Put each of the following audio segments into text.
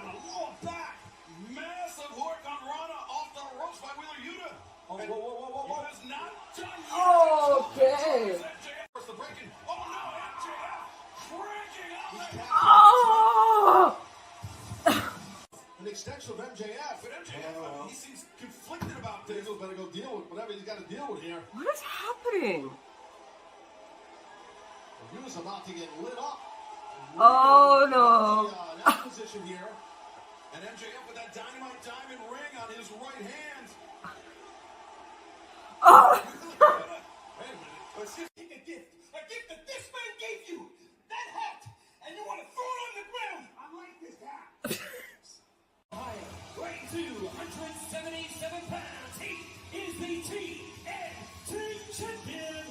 on the lower back. Massive hook on Ronda off the ropes by Wheeler Yuta. Oh, whoa. He has not done yet. Oh, okay. Oh, no, MJF cranking out that. Oh! An extension of MJF. But MJF, he seems conflicted about this. He better go deal with whatever he's got to deal with here. What is happening? He was about to get lit up. Oh, no. That position here. And MJF with that Dynamite diamond ring on his right hand. Oh! Wait a minute. Let's just take a gift. A gift that this man gave you. That hat. And you want to throw it on the ground. I like this hat. Weighing 277 pounds. He is the TNT champion.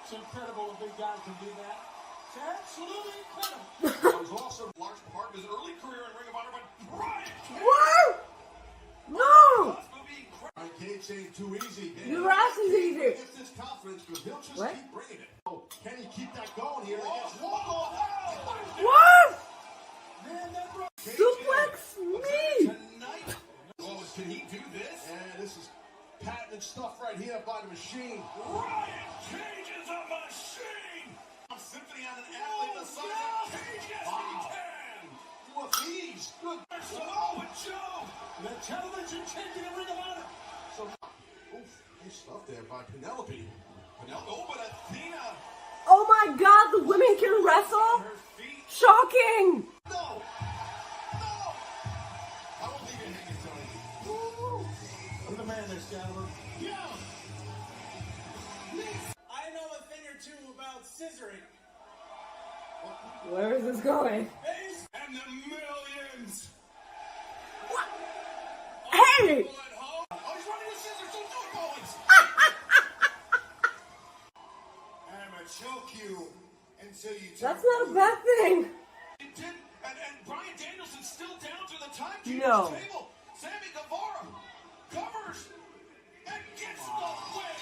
It's incredible a big guy can do that. It's absolutely incredible. That was also a large part of his early career in Ring of Honor, but Brian Cage. What? No! Brian Cage saying too easy. Your ass is easy. Gets this confidence because he'll just What? keep bringing it. Oh, can he keep that going here? What? Man, that bro. Suplex me! Tonight. Oh, can he do this? And this is patented stuff right here by the machine. Brian Cage is a machine. A symphony on an athlete the size of Cage. Yes, he can. With ease. Good. Samoa Joe. The television champion of Ring of Honor. So, oof, nice stuff there by Penelope. Oh, but Athena. Oh my god, the women can wrestle? Her feet. Shocking! No. I won't leave you hanging, Tony. Look at the man there, Scalabur. Yeah. I know a thing or two about scissoring. Where is this going? And the millions. Hey! People at home. Oh, he's running with scissors. Don't do it, Bowens. I'm gonna choke you until you That's not a bad thing. He did, and Bryan Danielson's still down to the timekeeper's No. table. Sammy Guevara covers and gets the win.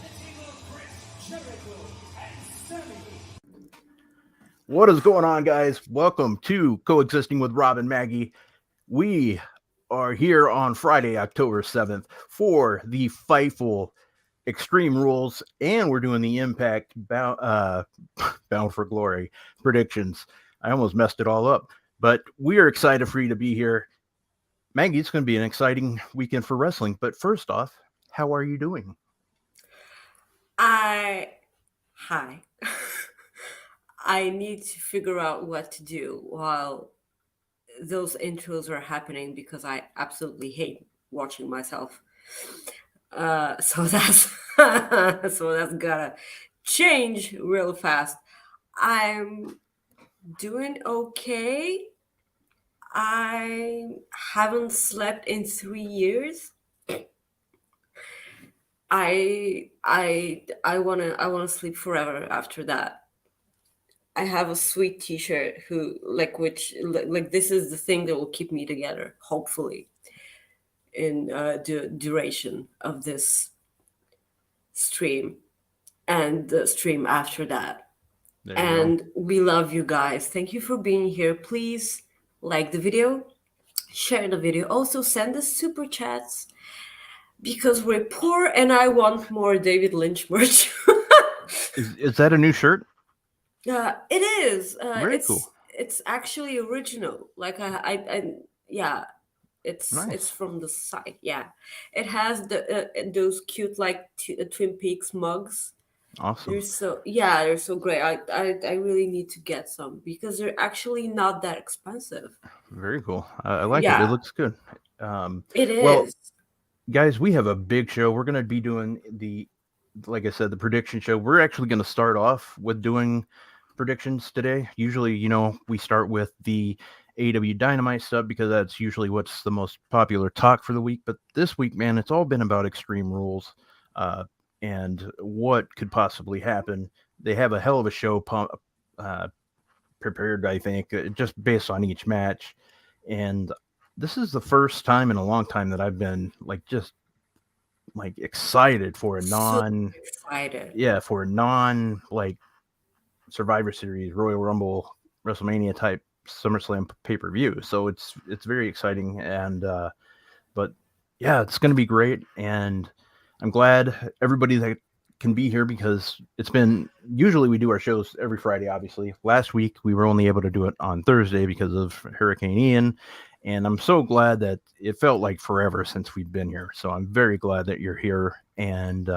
The team of Chris Jericho and Sammy. What is going on, guys? Welcome to Coexisting with Rob and Maggie. We are here on Friday, October 7th for the Fightful Extreme Rules, and we're doing the Impact Bound for Glory predictions. I almost messed it all up, but we are excited for you to be here. Maggie, it's going to be an exciting weekend for wrestling, but first off, how are you doing? Hi. I need to figure out what to do while those intros are happening because I absolutely hate watching myself. So that's gotta change real fast. I'm doing okay. I haven't slept in 3 years. I wanna sleep forever after that. I have a sweet T-shirt this is the thing that will keep me together, hopefully, in the duration of this stream and the stream after that. And we love you guys. Thank you for being here. Please like the video, share the video. Also send us super chats because we're poor and I want more David Lynch merch. Is that a new shirt? It is. Very cool. It's actually original. Like it's Nice. it's from the site. Yeah, it has those cute Twin Peaks mugs. Awesome. They're so great. I really need to get some because they're actually not that expensive. Very cool. I like it. Yeah. It looks good. It is. Well, guys, we have a big show. We're going to be doing like I said, the prediction show. We're actually going to start off with doing predictions today. Usually, we start with the AEW Dynamite stuff because that's usually what's the most popular talk for the week. But this week, man, it's all been about Extreme Rules and what could possibly happen. They have a hell of a show prepared, I think, just based on each match. And this is the first time in a long time that I've been just like excited for a excited. like Survivor Series, Royal Rumble, WrestleMania type SummerSlam pay-per-view. So it's very exciting, and but yeah, it's going to be great, and I'm glad everybody that can be here, because it's been, usually we do our shows every Friday. Obviously, last week we were only able to do it on Thursday because of Hurricane Ian, and I'm so glad that it felt like forever since we've been here. So I'm very glad that you're here, and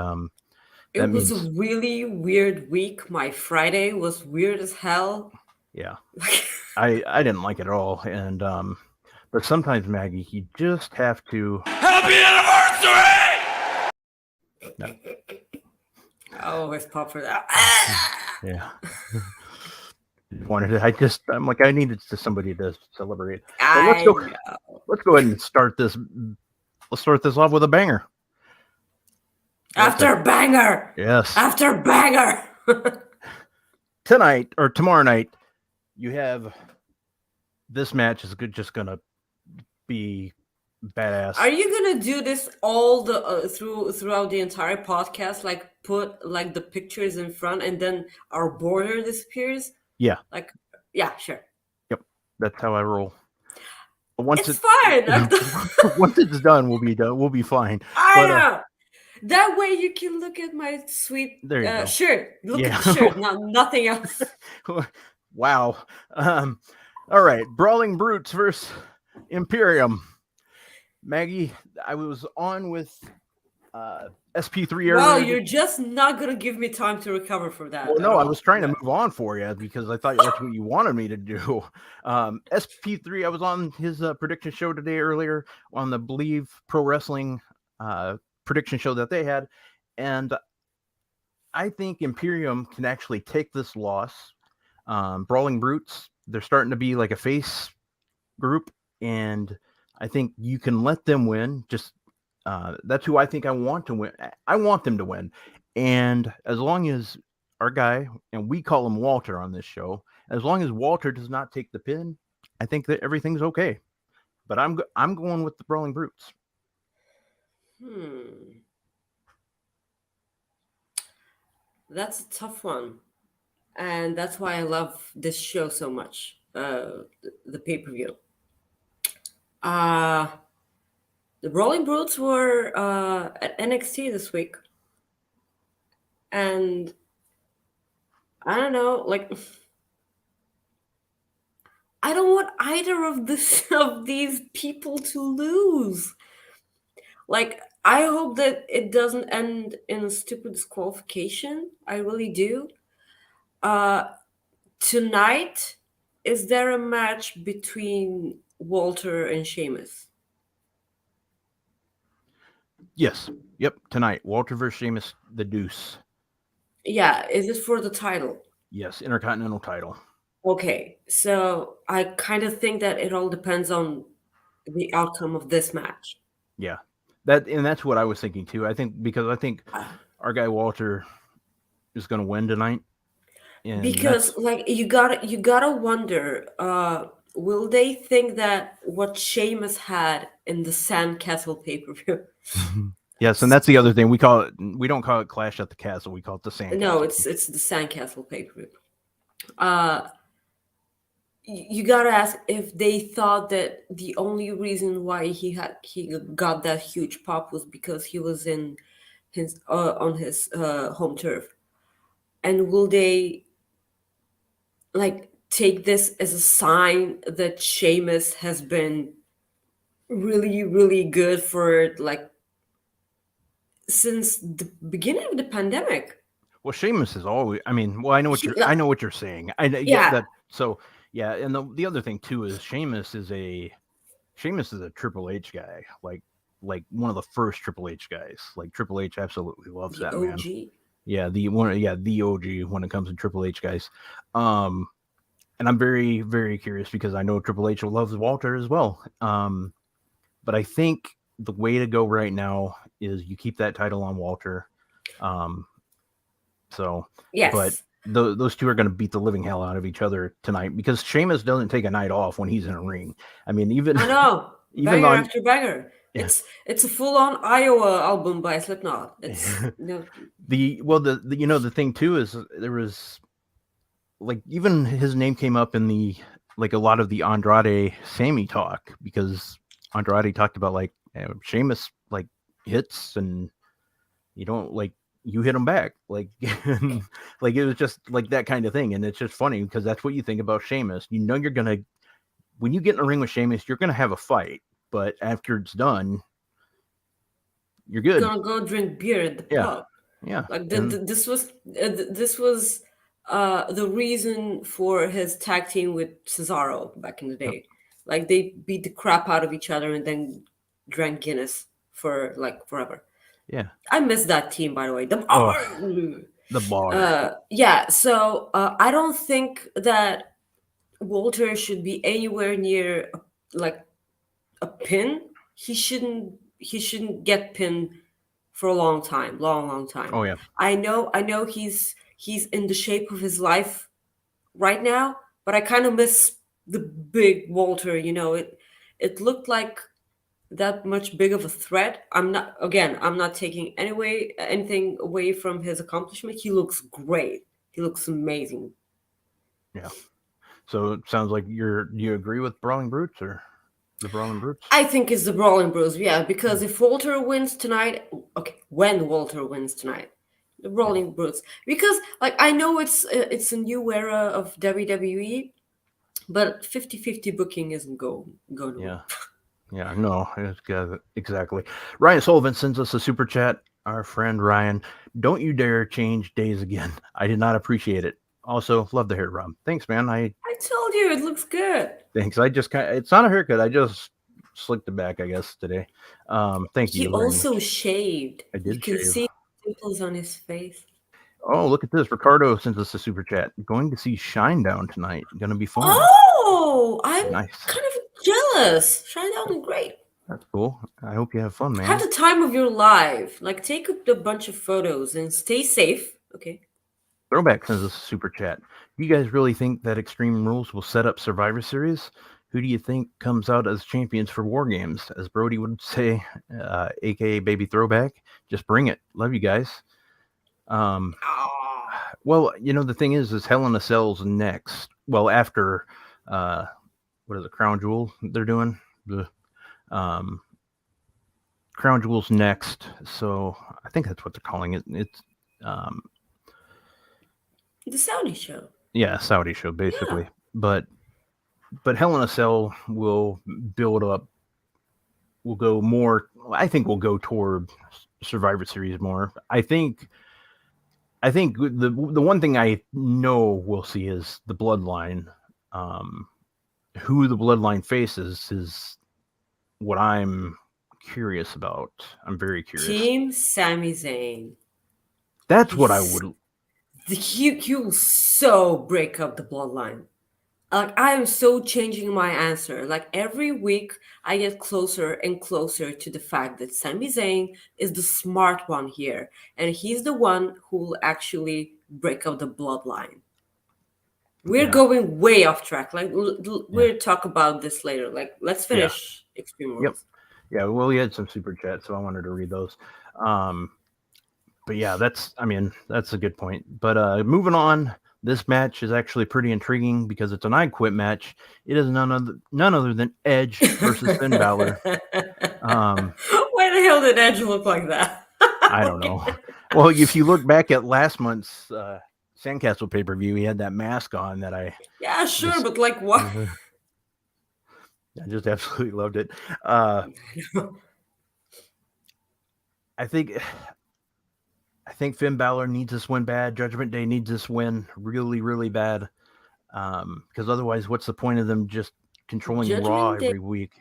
it was a really weird week. My Friday was weird as hell. Yeah, I didn't like it at all, and but sometimes, Maggie, you just have to. Happy anniversary! No. I always pop for that. Yeah. I'm like, I needed somebody to celebrate. Let's go ahead and start this. Let's start this off with a banger. After banger. Yes. After banger. Tonight or tomorrow night, you have this match is just gonna be badass. Are you gonna do this all the throughout the entire podcast? Like put like the pictures in front, and then our border disappears? Yeah. Like, yeah, sure. Yep, that's how I roll. Once it's fine. Once it's done, we'll be done. We'll be fine. I know. That way you can look at my sweet shirt. Look at the shirt, nothing else. Wow. All right. Brawling Brutes versus Imperium. Maggie, I was on with SP3 earlier. Well, you're just not going to give me time to recover from that. Well, no, I was trying to move on for you because I thought that's what you wanted me to do. SP3, I was on his prediction show today earlier on the Believe Pro Wrestling prediction show that they had, and I think Imperium can actually take this loss. Brawling Brutes, they're starting to be like a face group, and I think you can let them win. Just that's who I think I want to win. I want them to win, and as long as our guy, and we call him Walter on this show, as long as Walter does not take the pin, I think that everything's okay. But I'm going with the Brawling Brutes. That's a tough one, and that's why I love this show so much. The pay-per-view. The Brawling Brutes were at NXT this week, and I don't know, like I don't want either of these people to lose. Like, I hope that it doesn't end in a stupid disqualification. I really do. Tonight, is there a match between Walter and Sheamus? Yes. Yep. Tonight, Walter versus Sheamus, the Deuce. Yeah. Is it for the title? Yes. Intercontinental title. Okay. So I kind of think that it all depends on the outcome of this match. Yeah. That's what I was thinking too. I think our guy Walter is going to win tonight. Because like you gotta wonder, will they think that what Sheamus had in the Sandcastle pay-per-view? Yes, and that's the other thing. We don't call it Clash at the Castle. We call it the Sandcastle. No, it's the Sandcastle pay-per-view. You gotta ask if they thought that the only reason why he got that huge pop was because he was in his on his home turf, and will they like take this as a sign that Sheamus has been really, really good for like since the beginning of the pandemic? Well, Sheamus is always. I mean, well, I know what you're saying. I yeah. That. So yeah, and the other thing too is Sheamus is a Triple H guy, like one of the first Triple H guys. Like Triple H absolutely loves that man. Yeah, the OG when it comes to Triple H guys. And I'm very, very curious because I know Triple H loves Walter as well. But I think the way to go right now is you keep that title on Walter. So yes, but those two are going to beat the living hell out of each other tonight because Sheamus doesn't take a night off when he's in a ring. I mean, even I know even banger after banger. Yeah. It's a full-on Iowa album by Slipknot. It's the thing too is there was like even his name came up in the like a lot of the Andrade Sammy talk because Andrade talked about like Sheamus like hits and you don't like you hit him back like like it was just like that kind of thing, and it's just funny because that's what you think about Sheamus. You know you're gonna when you get in a ring with Sheamus, you're gonna have a fight, but after it's done, you're good. gonna go drink beer at the pub. Yeah, Like this was the reason for his tag team with Cesaro back in the day. Like they beat the crap out of each other and then drank Guinness for like forever. Yeah, I miss that team, by the way. the bar. Yeah. So I don't think that Walter should be anywhere near like a pin. He shouldn't get pinned for a long time. Oh yeah. I know he's in the shape of his life right now, but I kind of miss the big Walter, it looked like that much big of a threat. I'm not taking anything away from his accomplishment. He looks great. He looks amazing. Yeah. So it sounds like do you agree with Brawling Brutes or the Brawling Brutes? I think it's the Brawling Bros, yeah, because if Walter wins tonight, when Walter wins tonight, the Brawling Brutes, because like I know it's a new era of WWE, but 50-50 booking isn't going. Yeah. Yeah, no, exactly. Ryan Sullivan sends us a super chat. Our friend Ryan, don't you dare change days again. I did not appreciate it. Also, love the hair, Rob. Thanks, man. I told you it looks good. Thanks. I just it's not a haircut. I just slicked it back, I guess, today. Thank you. He also shaved. I did. You can shave. see pimples on his face. Oh, look at this. Ricardo sends us a super chat. Going to see Shinedown tonight. Gonna be fun. Oh, I'm Nice. kind of jealous. Shinedown is great. That's cool. I hope you have fun, man. Have the time of your life. Like, take a bunch of photos and stay safe. Okay. Throwback sends us a super chat. Do you guys really think that Extreme Rules will set up Survivor Series? Who do you think comes out as champions for War Games? As Brody would say, aka Baby Throwback, just bring it. Love you guys. Well, the thing is Hell in a Cell's next. Well, after what is it, Crown Jewel they're doing? The Crown Jewel's next. So I think that's what they're calling it. It's the Saudi show. Yeah, Saudi show, basically. Yeah. But Hell in a Cell will build up. We'll go more. I think we'll go toward Survivor Series more. I think the one thing I know we'll see is the Bloodline. Who the Bloodline faces is what I'm curious about. I'm very curious. Team Sami Zayn. That's what I would. He will so break up the Bloodline. Like, I am so changing my answer. Like, every week I get closer and closer to the fact that Sami Zayn is the smart one here, and he's the one who will actually break up the Bloodline. We're going way off track. Like, we'll talk about this later. Like, let's finish Extreme Rules. Yep. Yeah, well, we had some super chats, so I wanted to read those. But yeah, that's a good point. But moving on, this match is actually pretty intriguing because it's an I Quit match. It is none other than Edge versus Finn Balor. Why the hell did Edge look like that? I don't know. Well, if you look back at last month's Sandcastle pay-per-view, he had that mask on that I... Yeah, sure, but like what? I just absolutely loved it. I think Finn Balor needs this win bad. Judgment Day needs this win really, really bad. Because otherwise, what's the point of them just controlling Raw every week?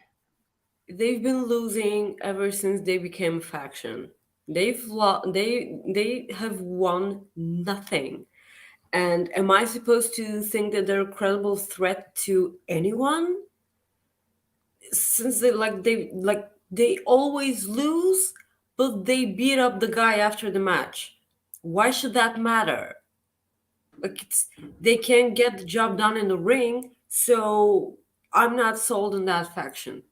They've been losing ever since they became a faction. They have won nothing. And am I supposed to think that they're a credible threat to anyone? Since they always lose, but they beat up the guy after the match. Why should that matter? Like, they can't get the job done in the ring, so I'm not sold on that faction.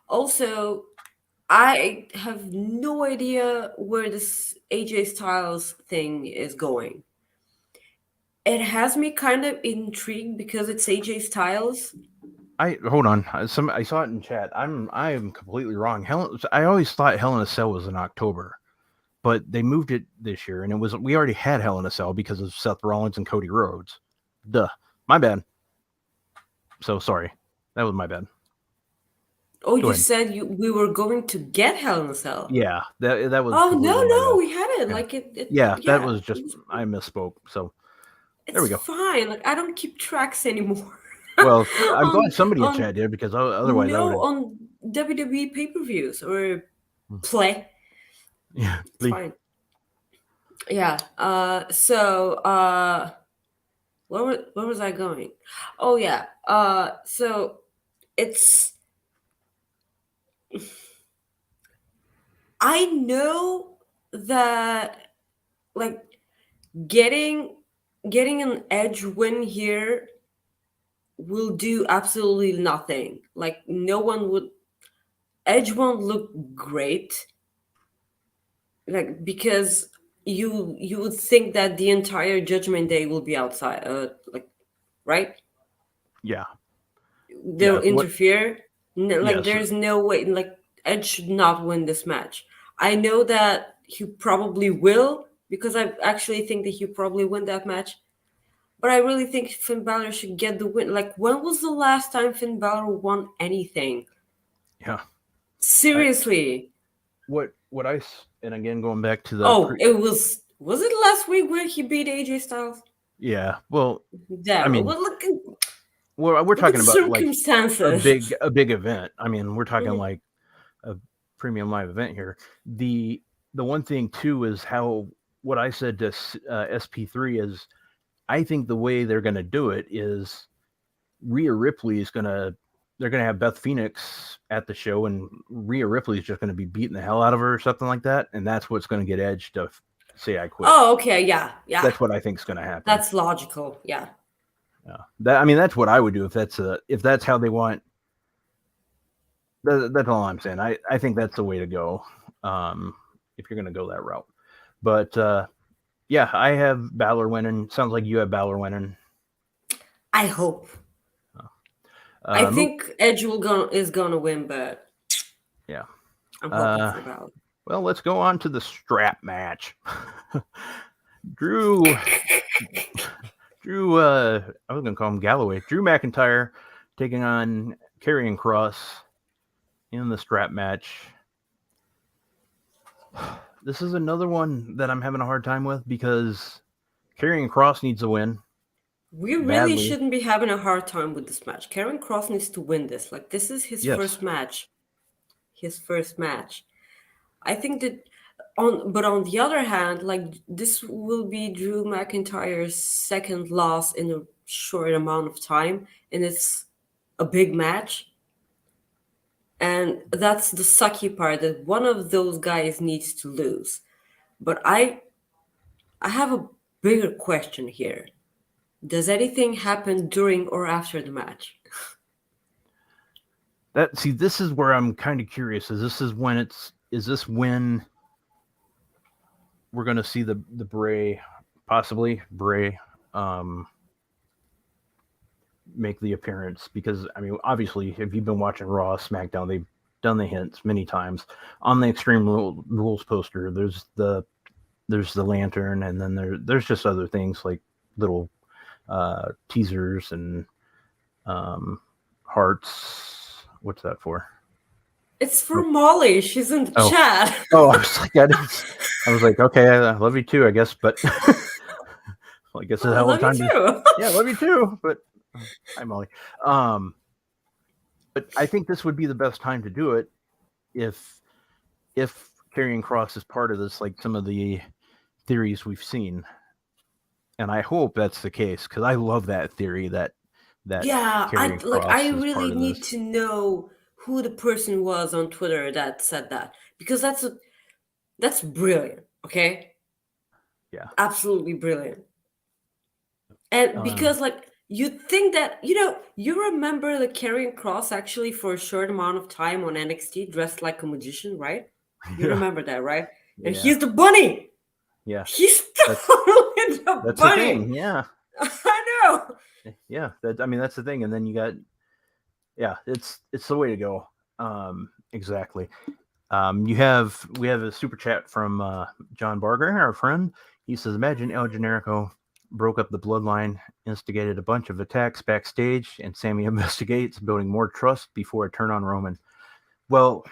Also, I have no idea where this AJ Styles thing is going. It has me kind of intrigued because it's AJ Styles. Hold on. I saw it in chat. I'm completely wrong. I always thought Hell in a Cell was in October, but they moved it this year, and we already had Hell in a Cell because of Seth Rollins and Cody Rhodes. Duh, my bad. So sorry, that was my bad. Oh, Go you ahead. said we were going to get Hell in a Cell. Yeah, that was. Oh completely my no, bad. we hadn't. Yeah. Like it. Yeah, that Yeah, was just I misspoke. So there we it's go. fine. Like I don't keep tracks anymore. Well, I'm on glad somebody in on chat did because otherwise I would no have. on WWE pay-per-views or play. Yeah, It's fine. Yeah. So where was I going? Oh yeah. So it's I know that like getting an edge win here will do absolutely nothing. Like no one would Edge won't look great. Like because you would think that the entire Judgment Day will be outside. Like right? Yeah. They'll What? interfere. No, like Yes. there's no way. Like Edge should not win this match. I know that he probably will because I actually think that he probably win that match. But I really think Finn Balor should get the win. Like when was the last time Finn Balor won anything? Yeah. Seriously. And again going back to the It was it last week where he beat AJ Styles? Yeah. Well, Yeah. I mean, well, look we're talking at the about like circumstances. a big event. I mean, we're talking Mhm. like a premium live event here. The one thing too is how what I said to SP3 is I think the way they're going to do it is Rhea Ripley is going to they're going to have Beth Phoenix at the show and Rhea Ripley is just going to be beating the hell out of her or something like that, and that's what's going to get Edge to say I quit. Oh, okay, yeah. That's what I think is going to happen. That's logical, yeah. Yeah. That's what I would do if that's how they want. That's all I'm saying. I think that's the way to go. If you're going to go that route, but yeah, I have Balor winning. Sounds like you have Balor winning. I hope. I think Edge is gonna win, but yeah, I'm hoping for Balor. Well, let's go on to the strap match. Drew, I was gonna call him Galloway. Drew McIntyre taking on Karrion Kross in the strap match. This is another one that I'm having a hard time with because Karrion Kross needs a win. We really shouldn't be having a hard time with this match. Karrion Kross needs to win this. Like this is his first match. His first match. I think that on the other hand, like this will be Drew McIntyre's second loss in a short amount of time, and it's a big match. And that's the sucky part, that one of those guys needs to lose. But I have a bigger question here. Does anything happen during or after the match? This is where I'm kind of curious. Is this when we're going to see the Bray, possibly Bray, make the appearance? Because I mean, obviously, if you've been watching Raw, SmackDown, they've done the hints many times on the Extreme Rules poster. There's the lantern, and then there's just other things like little teasers and hearts. What's that for? It's for Molly. She's in the chat. Oh, I was like, okay, I love you too, I guess, but well, I guess it's hell of time to. Yeah, love you too, but hi, Molly. But I think this would be the best time to do it if Karrion Kross is part of this, like some of the theories we've seen, and I hope that's the case because I love that theory that I really need to know who the person was on Twitter that said that, because that's brilliant. Okay. Yeah. Absolutely brilliant. And because like you'd think that, you remember the Karrion Kross actually for a short amount of time on NXT dressed like a magician, right? You Yeah. remember that, right? And Yeah. he's the bunny. Yeah. He's That's totally the that's the bunny. thing. Yeah. I know. Yeah. That's the thing. And then you got, yeah, it's the way to go. Exactly. We have a super chat from John Barger, our friend. He says, imagine El Generico broke up the bloodline, instigated a bunch of attacks backstage, and Sammy investigates, building more trust before a turn on Roman. Well,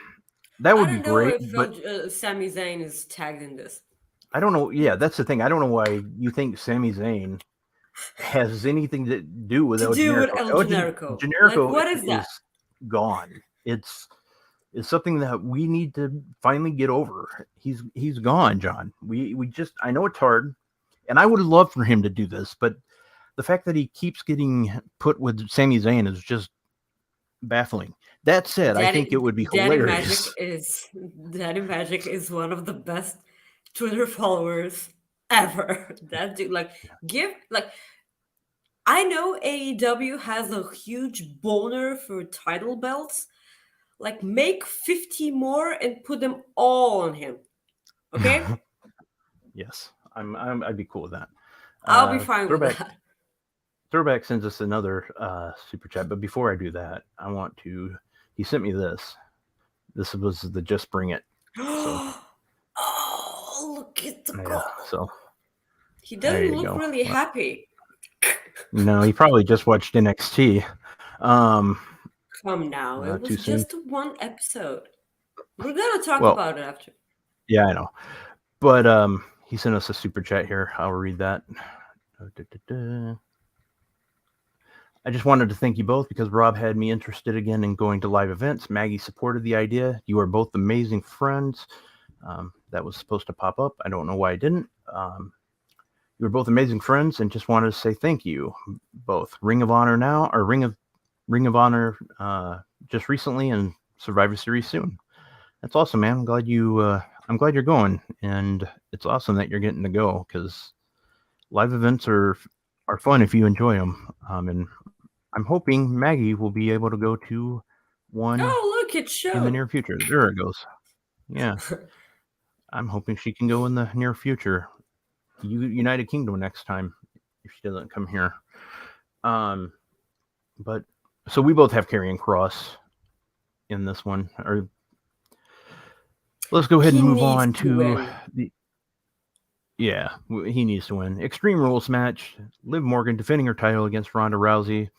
that I would be don't know great, if but Sami Zayn is tagged in this. I don't know. Yeah, that's the thing. I don't know why you think Sami Zayn has anything to do with To El do with Generico. El Generico. Like, Generico what is that? gone. It's something that we need to finally get over. He's gone, John. We just, I know it's hard, and I would love for him to do this, but the fact that he keeps getting put with Sami Zayn is just baffling. That said, I think it would be hilarious. Daddy Magic is one of the best Twitter followers ever. That dude, I know AEW has a huge boner for title belts. Like, make 50 more and put them all on him. Okay? Yes, I'd be cool with that. I'll be fine with that. Throwback sends us another super chat, but before I do that, he sent me this. This was the Just Bring It. So, oh, look at the goal. So he doesn't look really happy. No, he probably just watched NXT. Come now, it was just one episode. We're gonna talk about it after. Yeah, I know. But he sent us a super chat here. I'll read that. I just wanted to thank you both because Rob had me interested again in going to live events. Maggie supported the idea. You are both amazing friends. That was supposed to pop up. I don't know why I didn't. You were both amazing friends, and just wanted to say thank you both. Ring of Honor now, or Ring of Honor just recently, and Survivor Series soon. That's awesome, man. I'm glad you're going, and it's awesome that you're getting to go because live events are fun if you enjoy them. And I'm hoping Maggie will be able to go to one. Oh, look, it showed in the near future. There it goes. Yeah, I'm hoping she can go in the near future. United Kingdom next time if she doesn't come here. But so we both have Karrion Kross in this one. Or let's go ahead and move on to the. Yeah, he needs to win. Extreme Rules match. Liv Morgan defending her title against Ronda Rousey.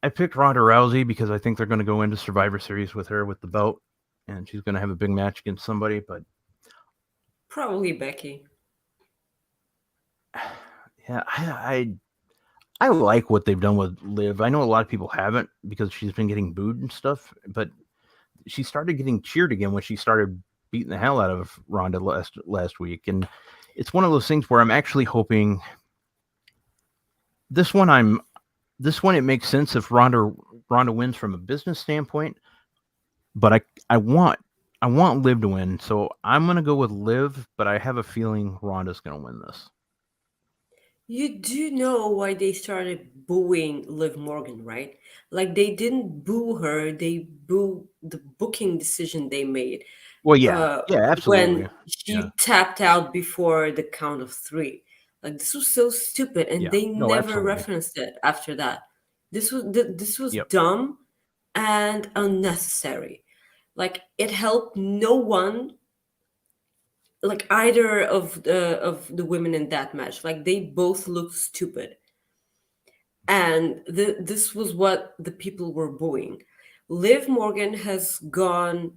I picked Ronda Rousey because I think they're going to go into Survivor Series with her with the belt, and she's going to have a big match against somebody. But probably Becky. Yeah, I like what they've done with Liv. I know a lot of people haven't because she's been getting booed and stuff, but she started getting cheered again when she started beating the hell out of Ronda last week. And it's one of those things where I'm actually hoping this one it makes sense if Ronda wins from a business standpoint, but I want Liv to win. So I'm going to go with Liv, but I have a feeling Ronda's going to win this. You do know why they started booing Liv Morgan, right? Like, they didn't boo her, they booed the booking decision they made. Well, yeah, absolutely. When she tapped out before the count of 3. Like, this was so stupid, and they never referenced it after that. This was dumb and unnecessary. Like, it helped no one. Like, either of the women in that match, like, they both looked stupid, and this was what the people were booing. Liv Morgan has gone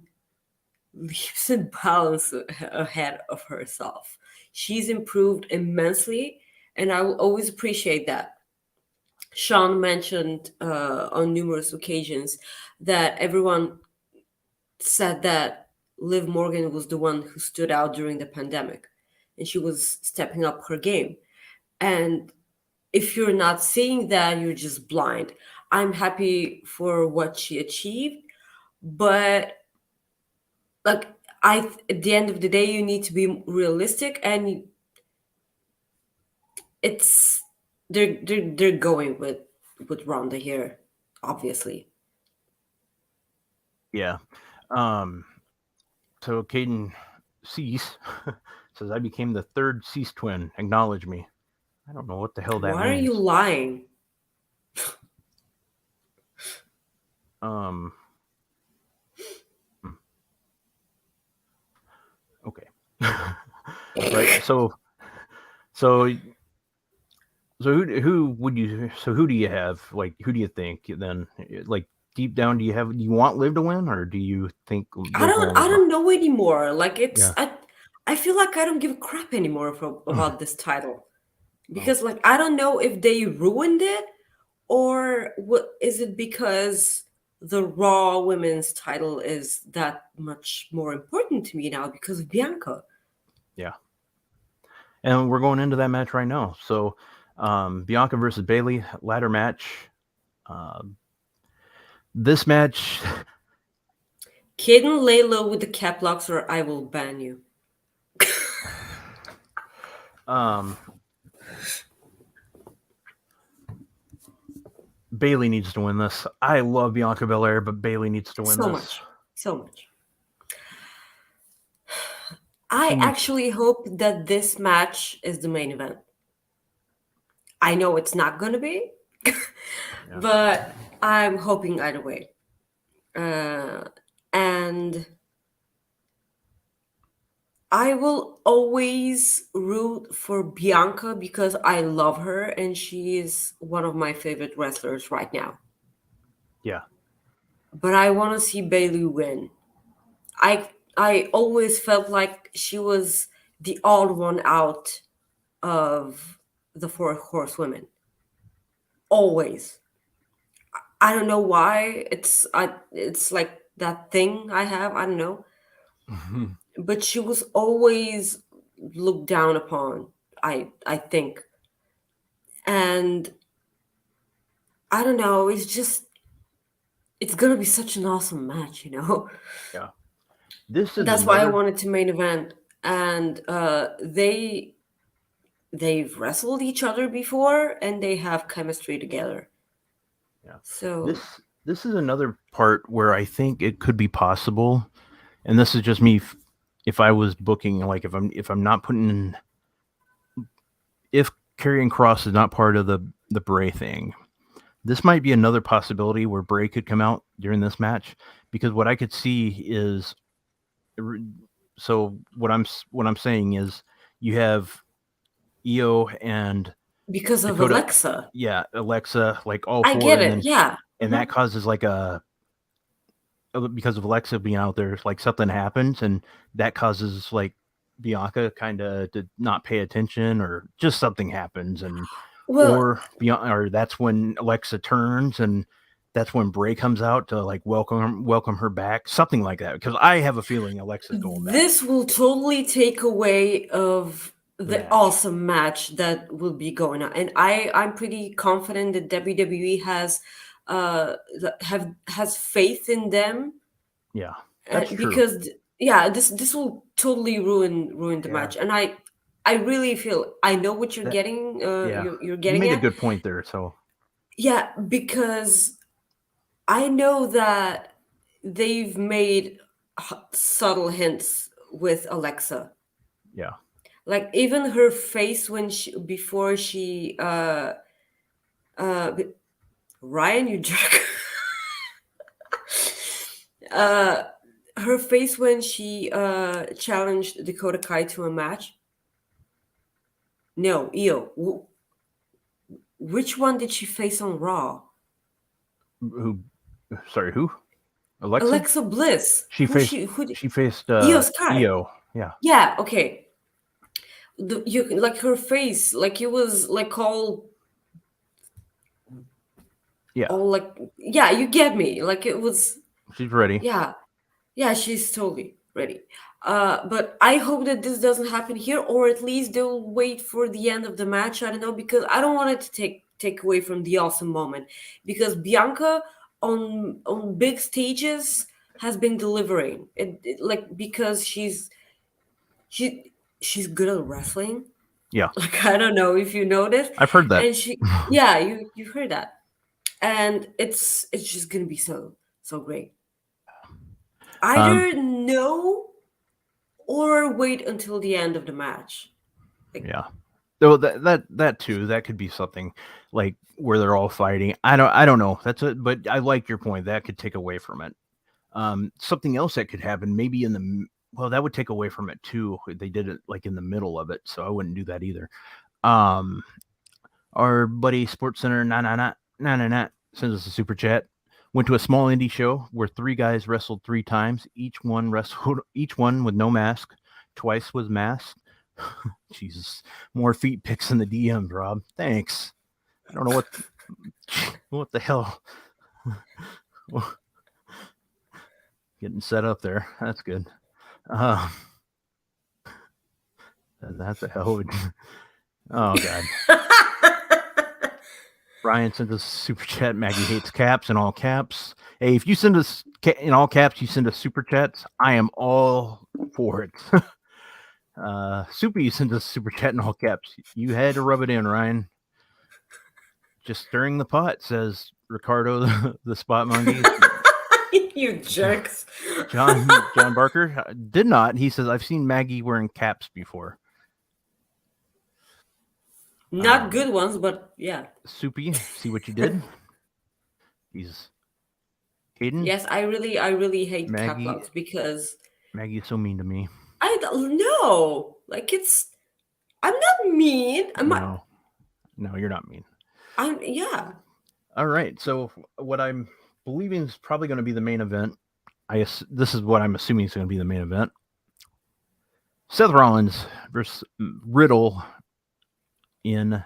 leaps and bounds ahead of herself. She's improved immensely, and I will always appreciate that. Sean mentioned on numerous occasions that everyone said that Liv Morgan was the one who stood out during the pandemic, and she was stepping up her game. And if you're not seeing that, you're just blind. I'm happy for what she achieved, but like, at the end of the day, you need to be realistic, and it's they're going with Ronda here, obviously. Yeah. So Caden Cease says, I became the third Cease twin. Acknowledge me. I don't know what the hell that Why are means. you lying? Okay. Right. So who would you? So who do you have? Like, who do you think then? Like, deep down, do you want Liv to win, or do you think Liv will? I don't know anymore. Like Yeah. I feel like I don't give a crap anymore about this title. Oh. Because like I don't know if they ruined it, or what is it because the Raw women's title is that much more important to me now because of Bianca. Yeah. And we're going into that match right now. So, Bianca versus Bayley ladder match. This match, Caden, lay low with the cap locks, or I will ban you. Bayley needs to win this. I love Bianca Belair, but Bayley needs to win this. So much. I actually hope that this match is the main event. I know it's not going to be, but I'm hoping either way. And I will always root for Bianca because I love her and she is one of my favorite wrestlers right now. Yeah. But I want to see Bayley win. I always felt like she was the odd one out of the four horsewomen. Always. I don't know why. It's like that thing I have. I don't know. But she was always looked down upon. I think, and I don't know. It's gonna be such an awesome match, you know. Yeah. This is That's why I wanted to main event, and they've wrestled each other before, and they have chemistry together. Yeah. So this is another part where I think it could be possible, and this is just me. If I was booking, like if I'm not putting in, if Karrion Kross is not part of the Bray thing, this might be another possibility where Bray could come out during this match, because what I could see is, so what I'm saying is you have Io and because of Dakota, Alexa, Alexa, like all I four, get and it. then Yeah, and that causes like because of Alexa being out there, like something happens, and that causes like Bianca kind of to not pay attention, or just something happens, and well, or that's when Alexa turns, and that's when Bray comes out to like welcome her back, something like that. Because I have a feeling Alexa's going back. this will totally take away of the match. awesome match that will be going on, and I'm pretty confident that WWE has faith in them. Yeah, that's true. Because this will totally ruin the match, and I really feel I know what you're getting. You're getting. You made at. a good point there. So yeah, because I know that they've made subtle hints with Alexa. Yeah. Like even her face when before she Ryan, you jerk. Her face when she challenged Dakota Kai to a match. No, Io. Which one did she face on Raw? Who? Sorry, who? Alexa Bliss. She faced Io Sky. Io. Yeah. Yeah. Okay. You like her face, like it was like all. Yeah. All like you get me. Like it was. She's ready. Yeah. Yeah, she's totally ready. But I hope that this doesn't happen here, or at least they'll wait for the end of the match. I don't know, because I don't want it to take away from the awesome moment. Because Bianca on big stages has been delivering. Like because she's good at wrestling, Yeah. Like, I don't know if you noticed. I've heard that. And yeah, you heard that. And it's just gonna be so great. Either know or wait until the end of the match. Like, yeah. Though that too, that could be something like where they're all fighting. I don't know. But I like your point. That could take away from it. Something else that could happen, maybe that would take away from it too. They did it like in the middle of it, so I wouldn't do that either. Our buddy Sports Center sends us a super chat. Went to a small indie show where 3 guys wrestled 3 times. Each one with no mask. Twice was masked. Jesus, more feet pics in the DMs, Rob. Thanks. I don't know what the hell. Getting set up there. That's good. That's a hell of a... Oh, God. Brian sent us super chat. Maggie hates caps in all caps. Hey, if you send us in all caps, you send us super chats. I am all for it. Soupy sent us super chat in all caps. You had to rub it in, Ryan. Just stirring the pot, says Ricardo, the spot monkey. You jerks. John Barker did not. He says, I've seen Maggie wearing caps before. Not good ones, but yeah. Soupy, see what you did? He's Hayden. Yes, I really hate Maggie, cap locks because Maggie is so mean to me. I don't know. Like, I'm not mean. No, you're not mean. Yeah. All right. So what I'm believing is probably going to be the main event. This is what I'm assuming is going to be the main event. Seth Rollins versus Riddle in.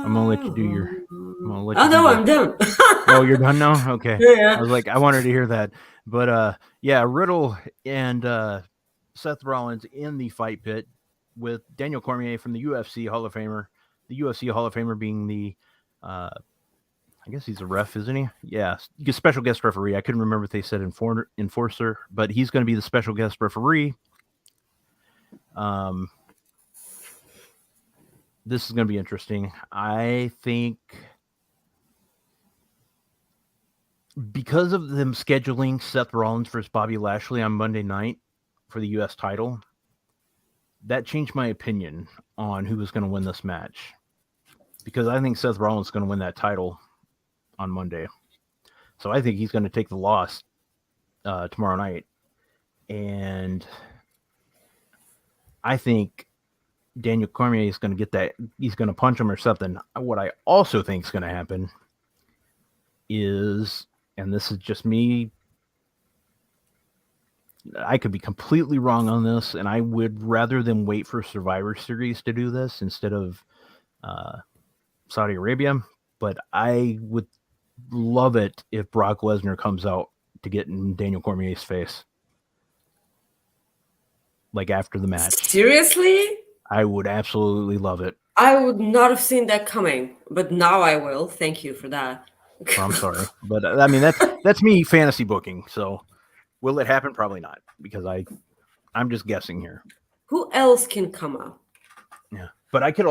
I'm gonna let you do your. I'm done. Oh, you're done now? Okay. Yeah. I was like, I wanted to hear that, but yeah, Riddle and Seth Rollins in the fight pit with Daniel Cormier from the UFC Hall of Famer. The UFC Hall of Famer being the, I guess he's a ref, isn't he? Yeah, special guest referee. I couldn't remember if they said enforcer, but he's going to be the special guest referee. This is going to be interesting. I think because of them scheduling Seth Rollins versus Bobby Lashley on Monday night for the U.S. title, that changed my opinion on who was going to win this match. Because I think Seth Rollins is going to win that title on Monday. So I think he's going to take the loss tomorrow night. And I think Daniel Cormier is going to get that. He's going to punch him or something. What I also think is going to happen is, and this is just me, I could be completely wrong on this, and I would rather them wait for Survivor Series to do this instead of Saudi Arabia. But I would love it if Brock Lesnar comes out to get in Daniel Cormier's face. Like after the match. Seriously? I would absolutely love it. I would not have seen that coming, but now I will. Thank you for that. I'm sorry, but I mean that's me fantasy booking. So will it happen? Probably not, because I'm just guessing here. Who else can come out? Yeah, but I could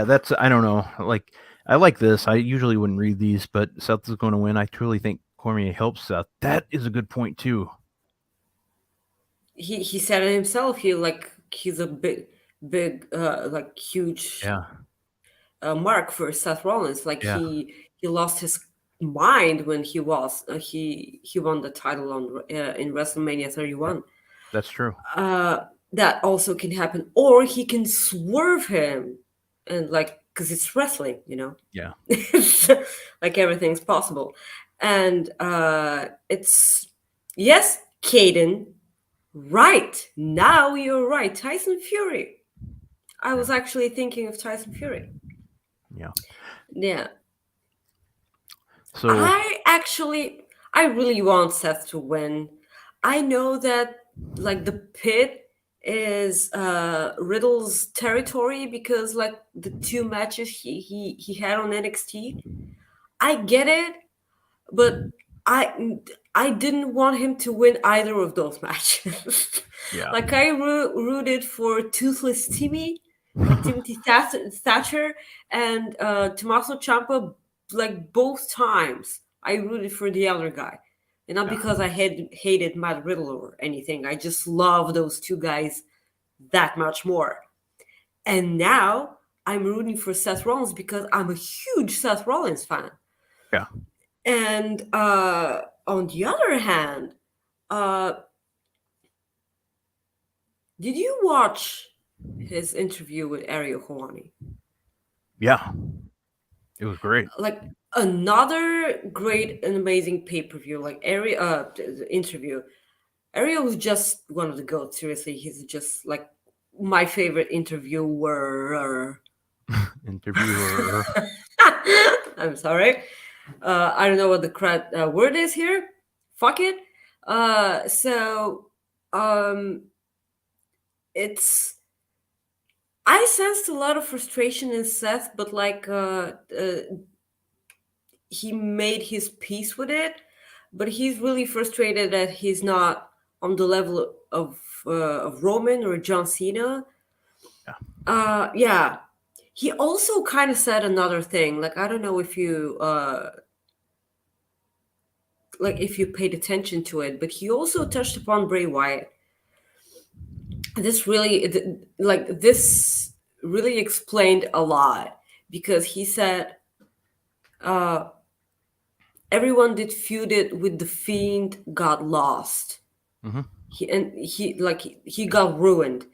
that's, I don't know. Like, I like this. I usually wouldn't read these, but Seth is going to win. I truly think Cormier helps Seth. That is a good point too. He said it himself. He's a big like huge mark for Seth Rollins. Like he lost his mind when he won the title in WrestleMania 31. That's true. That also can happen, or he can swerve him, and because it's wrestling, Yeah. Like everything's possible, and it's yes, Caden. Right. Now you're right. Tyson Fury. I was actually thinking of Tyson Fury. Yeah. Yeah. So I really want Seth to win. I know that the pit is Riddle's territory because the 2 matches he had on NXT. I get it, but I didn't want him to win either of those matches. Yeah. Like I rooted for Toothless Timmy, like Timothy Thatcher, and Tommaso Ciampa. Like both times, I rooted for the other guy, and not because I hated Matt Riddle or anything. I just love those two guys that much more. And now I'm rooting for Seth Rollins because I'm a huge Seth Rollins fan. Yeah. And on the other hand, did you watch his interview with Ariel Helwani? Yeah. It was great. Like another great and amazing pay-per-view, like Ariel interview. Ariel was just one of the goats. Seriously, he's just like my favorite interviewer. Interviewer. I'm sorry. I don't know what the correct word is here. Fuck it. It's. I sensed a lot of frustration in Seth, but like he made his peace with it. But he's really frustrated that he's not on the level of Roman or John Cena. Yeah. He also kind of said another thing. Like I don't know if you if you paid attention to it, but he also touched upon Bray Wyatt. This really explained a lot because he said everyone that feuded with the Fiend got lost. Mm-hmm. He got ruined.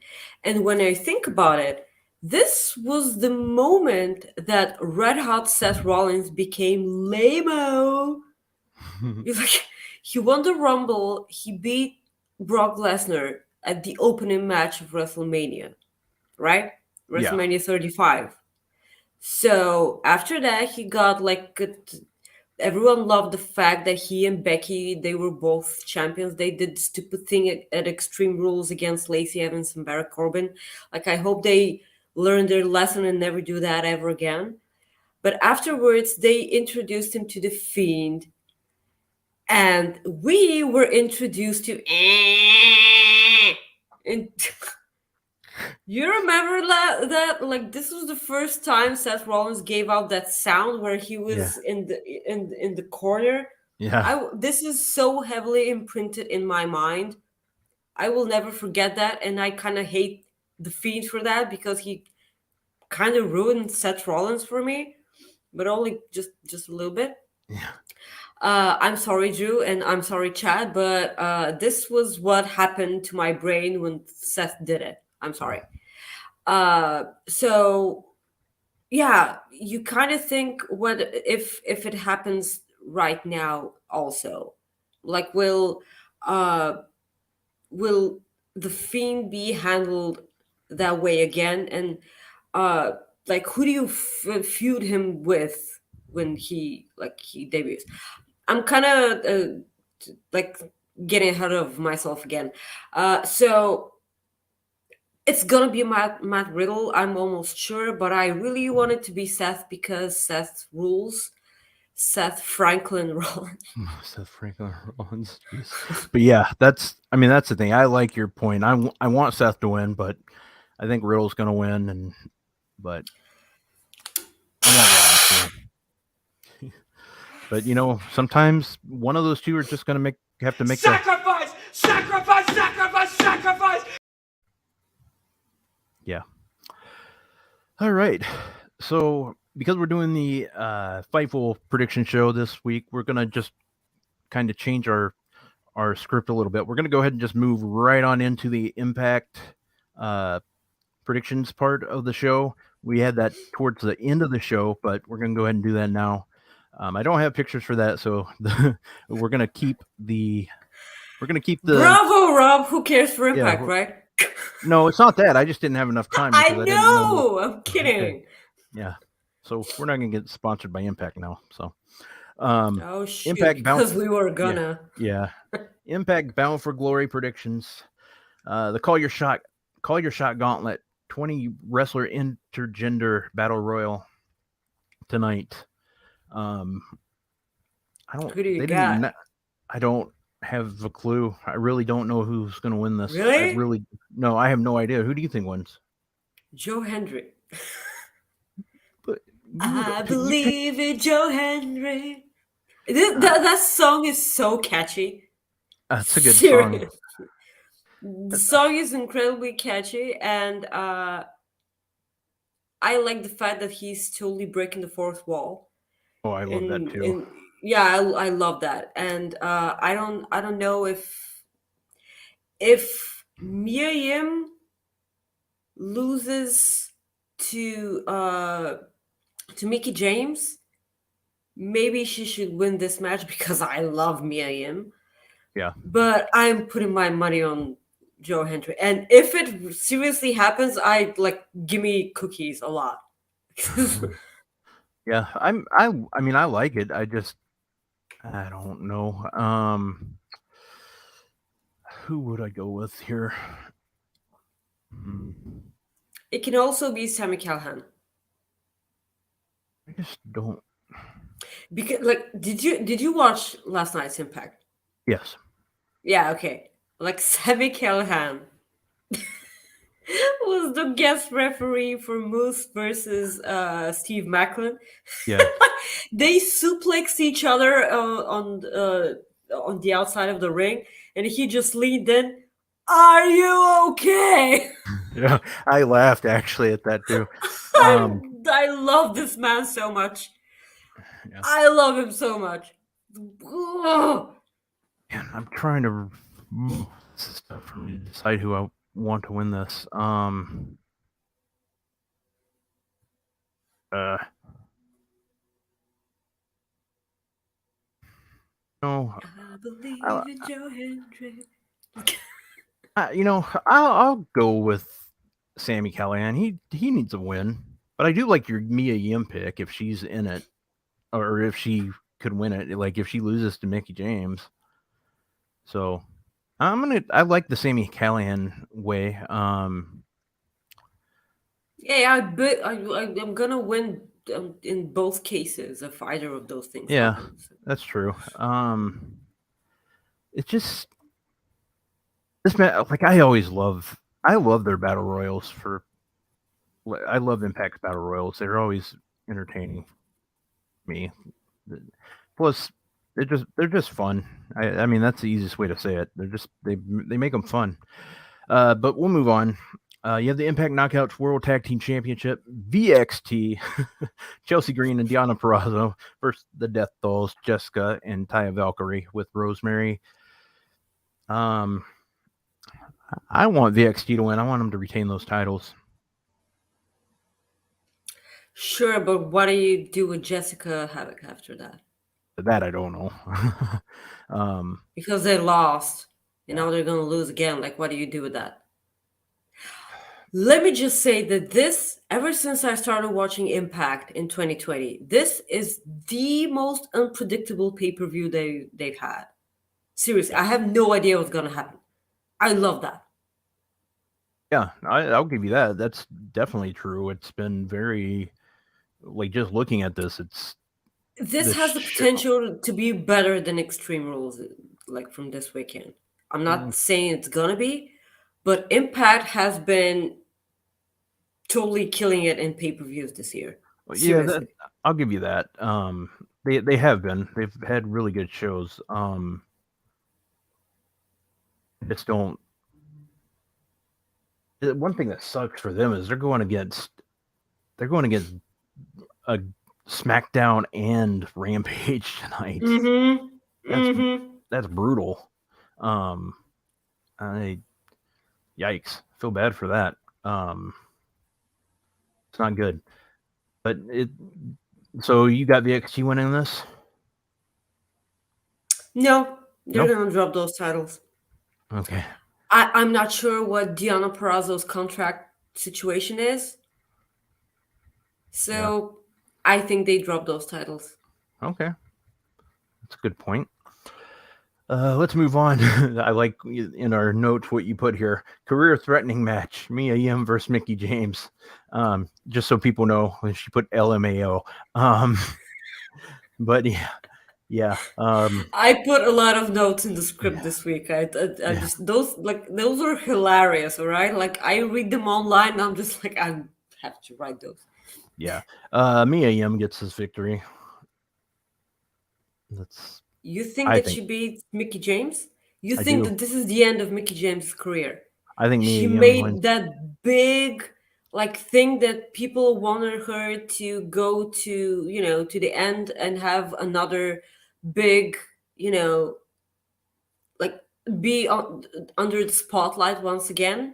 And when I think about it, this was the moment that Red Hot Seth Rollins became lame-o. He won the Rumble. He beat Brock Lesnar at the opening match of WrestleMania, right? WrestleMania 35. So after that, he got everyone loved the fact that he and Becky, they were both champions. They did the stupid thing at Extreme Rules against Lacey Evans and Baron Corbin. Like, I hope they learn their lesson and never do that ever again. But afterwards, they introduced him to The Fiend. And we were introduced to... And you remember that like this was the first time Seth Rollins gave out that sound where he was in the corner. Yeah. This is so heavily imprinted in my mind. I will never forget that, and I kind of hate the Fiend for that because he kind of ruined Seth Rollins for me, but only just a little bit. Yeah. I'm sorry, Drew, and I'm sorry, Chad, but this was what happened to my brain when Seth did it. I'm sorry. So, yeah, you kind of think what if it happens right now also, like will the Fiend be handled that way again? And like, who do you feud him with when he debuts? I'm kind of getting ahead of myself again. So it's gonna be Matt Riddle, I'm almost sure, but I really want it to be Seth because Seth rules. Seth Franklin Rollins. Seth Franklin Rollins. But yeah, that's the thing. I like your point. I want Seth to win, but I think Riddle's gonna win, but I want Rollins to win. But sometimes one of those two are just gonna have to make sacrifice. Yeah. All right. So because we're doing the Fightful prediction show this week, we're gonna just kind of change our script a little bit. We're gonna go ahead and just move right on into the Impact predictions part of the show. We had that towards the end of the show, but we're gonna go ahead and do that now. I don't have pictures for that, so we're gonna keep the. Bravo, Rob. Who cares for Impact, right? No, it's not that. I just didn't have enough time. I know. I'm kidding. Okay. Yeah. So we're not gonna get sponsored by Impact now. So. Oh shoot! Impact because we were gonna. Yeah. Impact Bound for Glory predictions. The Call Your Shot Gauntlet 20 wrestler intergender battle royal tonight. I don't. Who do you They got? didn't. I don't have a clue. I really don't know who's going to win this. Really? No. I have no idea. Who do you think wins? Joe Hendry. But I you believe in Joe Hendry. That song is so catchy. That's a good song. Serious. The song is incredibly catchy, and I like the fact that he's totally breaking the fourth wall. Oh, I love that too. Yeah, I love that, and I don't know if Mia Yim loses to Mickey James, maybe she should win this match because I love Mia Yim. Yeah. But I'm putting my money on Joe Hendry. And if it seriously happens, give me cookies a lot. Yeah, I mean I like it. I don't know. Who would I go with here? It can also be Sammy Calhoun. I just don't. Because did you watch last night's Impact? Yes. Yeah, okay. Sammy Calhoun was the guest referee for Moose versus Steve Macklin. Yeah. They suplexed each other on the outside of the ring, and he just leaned in. Are you okay? Yeah, I laughed actually at that too. I love this man so much. Yeah. I love him so much. Ugh. Man, I'm trying to. This is tough for me to decide who I want to win this. No. I believe in Joe Hendry. I'll go with Sammy Callahan. He needs a win, but I do like your Mia Yim pick if she's in it, or if she could win it. Like if she loses to Mickey James. So I like the Sammy Callahan way. Yeah, I'm gonna win in both cases if either of those things. Yeah, happens. that's true. It's just this man. Like I love their battle royals. I love Impact's battle royals. They're always entertaining me. Plus, they're just fun. I mean that's the easiest way to say it. They make them fun. But we'll move on. You have the Impact Knockouts World Tag Team Championship, VXT, Chelsea Green and Deonna Purrazzo versus the Death Dolls, Jessica and Taya Valkyrie with Rosemary. I want VXT to win. I want them to retain those titles. Sure, but what do you do with Jessica Havoc after that? That I don't know. Because they lost, and now they're going to lose again. What do you do with that? Let me just say that ever since I started watching Impact in 2020, this is the most unpredictable pay-per-view they've had. Seriously, I have no idea what's going to happen. I love that. Yeah, I'll give you that. That's definitely true. It's been very, just looking at this, This has the potential to be better than Extreme Rules, from this weekend. I'm not saying it's going to be, but Impact has been totally killing it in pay-per-views this year. Yeah, I'll give you that. They have been. They've had really good shows. Just don't. One thing that sucks for them is they're going against a SmackDown and Rampage tonight. That's brutal. Yikes! Feel bad for that. It's not good. But so you got VXT winning this? No, they're going to drop those titles. Okay. I'm not sure what Deonna Purrazzo's contract situation is. So I think they drop those titles. Okay. That's a good point. Let's move on. I like in our notes what you put here. Career-threatening match. Mia Yim versus Mickey James. Just so people know, she put LMAO. But yeah. Yeah. I put a lot of notes in the script this week. I Yeah. just those are hilarious. All right, like I read them online. And I'm just like I have to write those. Yeah. Mia Yim gets his victory. That's. You think I that think she beat Mickey James? You I think do. that this is the end of Mickey James' career? I think She Mia Yim wins. made that big thing that people wanted her to go to, to the end and have another big, you know, like be under the spotlight once again,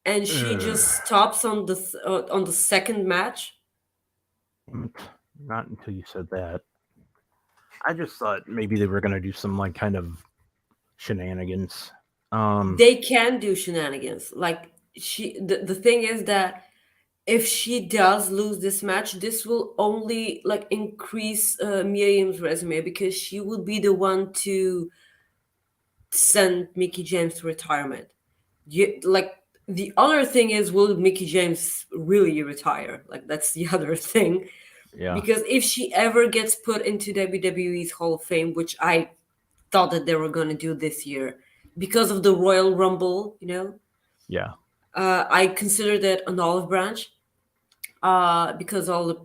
and she Ugh. just stops on the second match. Not until you said that. I just thought maybe they were gonna do some like kind of shenanigans. They can do shenanigans. Like the thing is that if she does lose this match, this will only increase Miriam's resume because she will be the one to send Mickey James to retirement. The other thing is, will Mickey James really retire? Like that's the other thing. Yeah. Because if she ever gets put into WWE's Hall of Fame, which I thought that they were going to do this year because of the Royal Rumble, Yeah. I consider that an olive branch because all the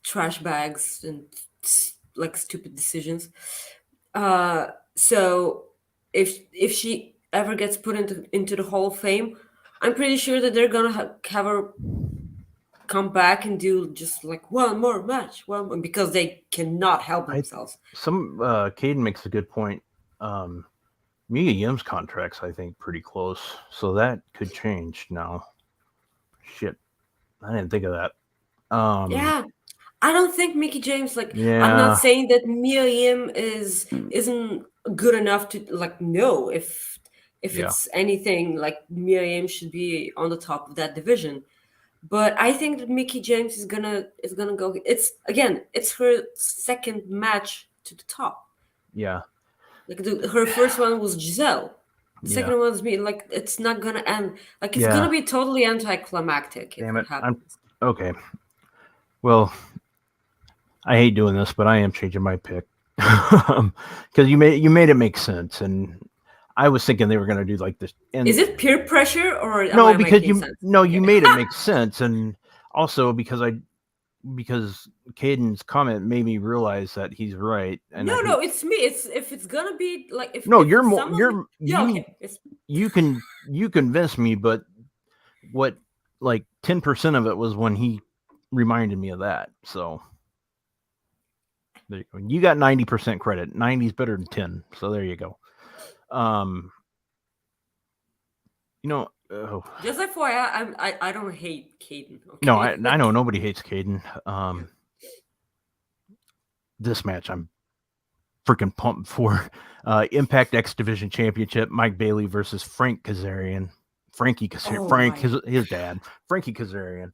trash bags and stupid decisions. So if she ever gets put into the Hall of Fame, I'm pretty sure that they're gonna have her come back and do just one more match, because they cannot help themselves. Caden makes a good point. Mia Yim's contract's, I think, pretty close, so that could change now. Shit, I didn't think of that. Yeah, I don't think Mickey James Yeah. I'm not saying that Mia Yim isn't good enough to no. If Yeah. it's anything, Mia Yim should be on the top of that division. But I think that Mickey James is gonna go. It's her second match to the top. Yeah. Her first one was Giselle. The Yeah. second one was me. It's not gonna end. It's Yeah. gonna be totally anticlimactic if Damn it it. happens. Okay. Well, I hate doing this, but I am changing my pick because you made it make sense, and I was thinking they were going to do like this. And Is it peer pressure or am no? I Because making sense? you made it make sense, and also because Caden's comment made me realize that he's right. And No, it's me. If it's gonna be if no, if you're it's more someone- you're yeah, you okay. you convinced me, but what 10% of it was when he reminded me of that. So there you go. You got 90% credit. 90 is better than 10. So there you go. Just FYI, I don't hate Caden. Okay? No, I know nobody hates Caden. This match I'm freaking pumped for. Impact X Division Championship, Mike Bayley versus Frank Kazarian. Frankie Kazarian. Frank, his dad. Frankie Kazarian.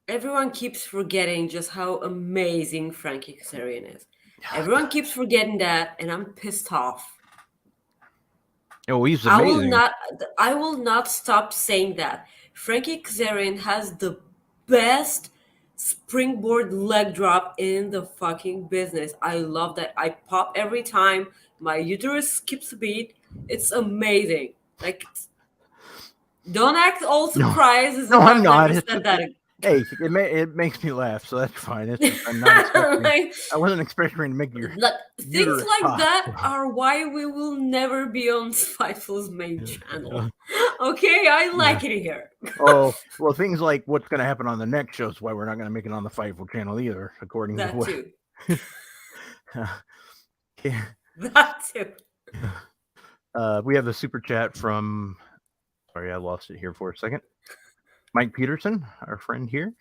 Everyone keeps forgetting just how amazing Frankie Kazarian is. Everyone keeps forgetting that, and I'm pissed off. Oh, he's amazing. I will not stop saying that. Frankie Kazarian has the best springboard leg drop in the fucking business. I love that. I pop every time. My uterus skips a beat. It's amazing. Don't act all surprised. No, I'm not. Said that. Hey, it makes me laugh, so that's fine. I'm not expecting. I wasn't expecting to make your things like that are why we will never be on Spiteful's main channel. Okay, I like it here. Oh well, things like what's going to happen on the next show is why we're not going to make it on the Fightful channel either, according to what. Too. Okay. That too. We have the super chat from. Sorry, I lost it here for a second. Mike Peterson, our friend here.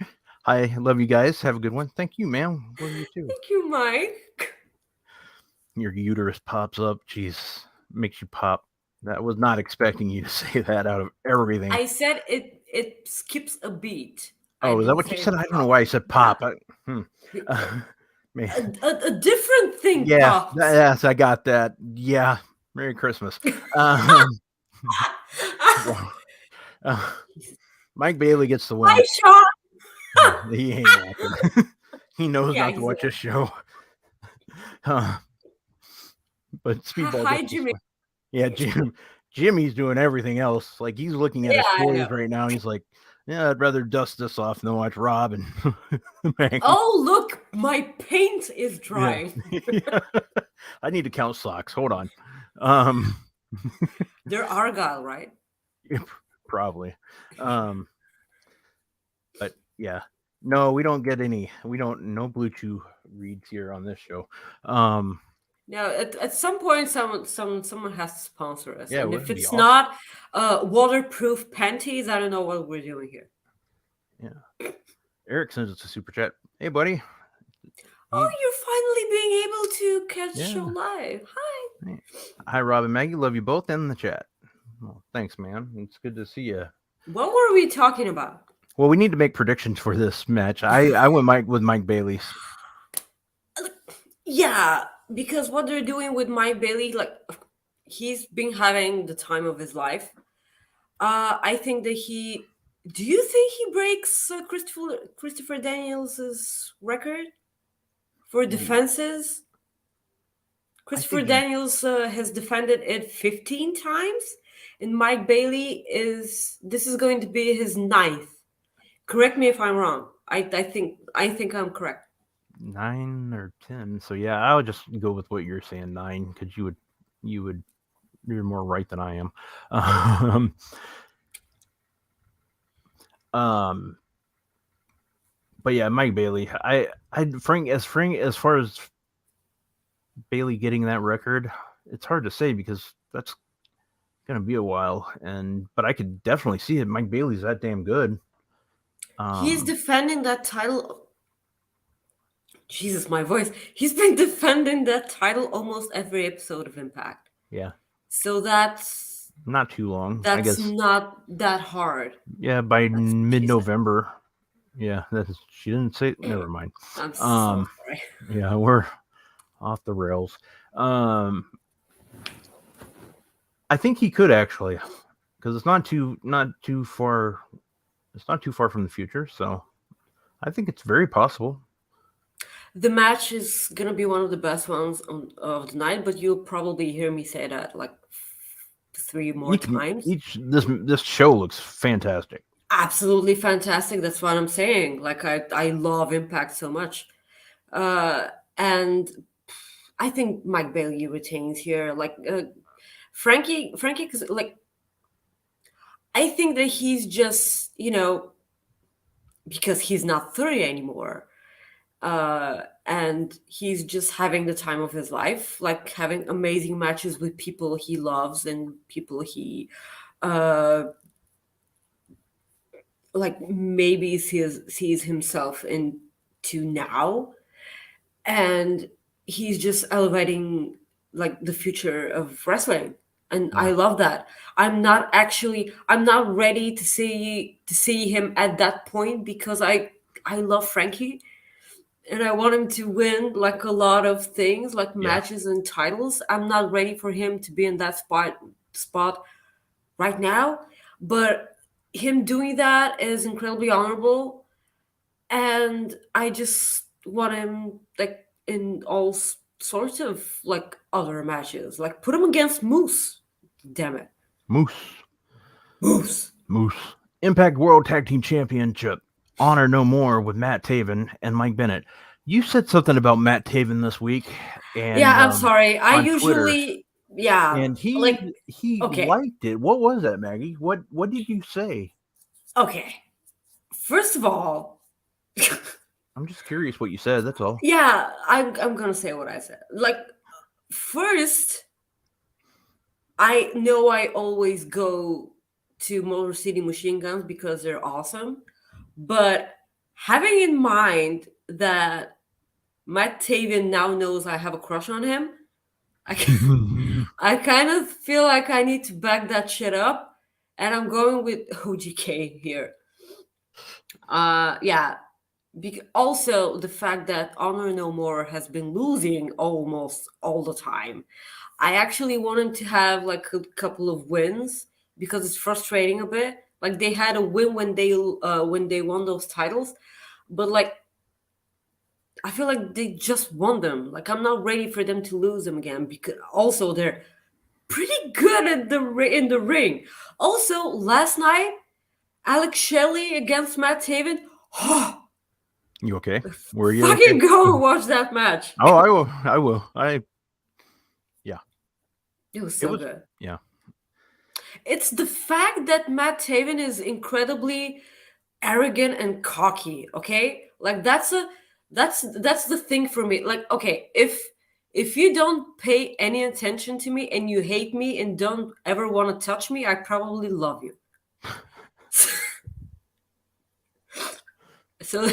Hi, love you guys. Have a good one. Thank you, ma'am. Love you too. Thank you, Mike. Your uterus pops up. Jeez, makes you pop. That was not expecting you to say that out of everything. I said it skips a beat. Oh, is that what you said? I don't know why I said pop. A different thing. Yeah, yes, I got that. Yeah, Merry Christmas. Mike Bayley gets the win. Hi, Sean. He ain't acting. He knows not to watch this show. But Speedball Hi, gets Jimmy. yeah, Jimmy's doing everything else. Like he's looking at his Yeah, I toys know. right now. He's like, yeah, I'd rather dust this off than watch Rob and Maggie. Oh, look, my paint is Yeah. drying. Yeah. I need to count socks. Hold on. Um, They're Argyle, right? probably. But yeah, no, we don't get any. No Blue Chew reads here on this show. Now, at some point, someone has to sponsor us, Yeah, and wouldn't if it be it's awesome? not waterproof panties, I don't know what we're doing here. Yeah. Eric sends us a super chat. Hey, buddy. Oh, you're finally being able to catch the show Yeah. live. Hi. Hi, Rob and Maggie. Love you both in the chat. Well, thanks, man. It's good to see you. What were we talking about? Well, we need to make predictions for this match. I went with Mike Bailey. Yeah, because what they're doing with Mike Bailey, like he's been having the time of his life. I think that he. Do you think he breaks Christopher Daniels' record for defenses? Christopher Daniels has defended it 15 times, and Mike Bailey this is going to be his 9th. Correct me if I'm wrong. I think I'm correct. 9 or 10. So yeah, I would just go with what you're saying, 9, because you're more right than I am. But yeah, Mike Bailey. Frank as far as Bailey getting that record, it's hard to say because that's gonna be a while. But I could definitely see it. Mike Bailey's that damn good. He's defending that title. Jesus, my voice. He's been defending that title almost every episode of Impact. Yeah. So that's not too long. That's I guess not that hard. Yeah, by mid-November. Yeah, she didn't say. Never mind. I'm so sorry. Yeah, we're off the rails. I think he could actually, because it's not too far. It's not too far from the future, so I think it's very possible. The match is gonna be one of the best ones of the night, but you'll probably hear me say that like 3 more times. This show looks fantastic. Absolutely fantastic. That's what I'm saying. Like I love Impact so much, and I think Mike Bailey retains here. Like Frankie, because like I think that he's just because he's not 30 anymore. And he's just having the time of his life, like having amazing matches with people he loves and people he like maybe sees himself into now, and he's just elevating like the future of wrestling, and I love that. I'm not ready to see him at that point because I love Frankie. And I want him to win like a lot of things, like matches and titles. I'm not ready for him to be in that spot right now. But him doing that is incredibly honorable. And I just want him like in all sorts of like other matches. Like put him against Moose. Damn it. Moose. Impact World Tag Team Championship. Honor No More with Matt Taven and Mike Bennett. You said something about Matt Taven this week, and I'm sorry. I Twitter, usually and he liked it. What was that, Maggie? What did you say? Okay, first of all, I'm just curious what you said. That's all. Yeah, I'm gonna say what I said. Like first, I know I always go to Motor City Machine Guns because they're awesome. But having in mind that Matt Taven now knows I have a crush on him, I kind of feel like I need to back that shit up, and I'm going with OGK here. Also the fact that Honor No More has been losing almost all the time. I actually want him to have like a couple of wins because it's frustrating a bit. Like they had a win when they won those titles, but like I feel like they just won them. Like I'm not ready for them to lose them again because also they're pretty good at in the ring. Also, last night, Alex Shelley against Matt Taven. You okay? Were you Fucking okay? go watch that match. Oh, I will. I will. Yeah. It was so was. good. Yeah. It's the fact that Matt Taven is incredibly arrogant and cocky. Okay, like that's the thing for me. Like, okay, if you don't pay any attention to me and you hate me and don't ever want to touch me, I probably love you. So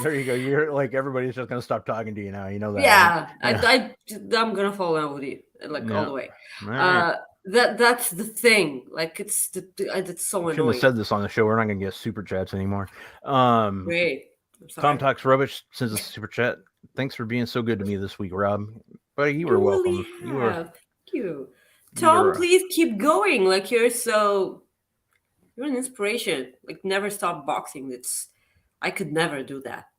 There you go. You're like everybody's just gonna stop talking to you now. You know that. yeah, Right? I'm gonna fall in love with you like all Yeah. the way. All right. That's the thing. Like it's so Shouldn't annoying. have said this on the show. We're not gonna get super chats anymore. Great. I'm sorry. Tom Talks Rubbish sends a super chat. Thanks for being so good to me this week, Rob. Buddy, you were You welcome. really You were. have. Thank you. Tom, please keep going. Like you're an inspiration. Like never stop boxing. I could never do that.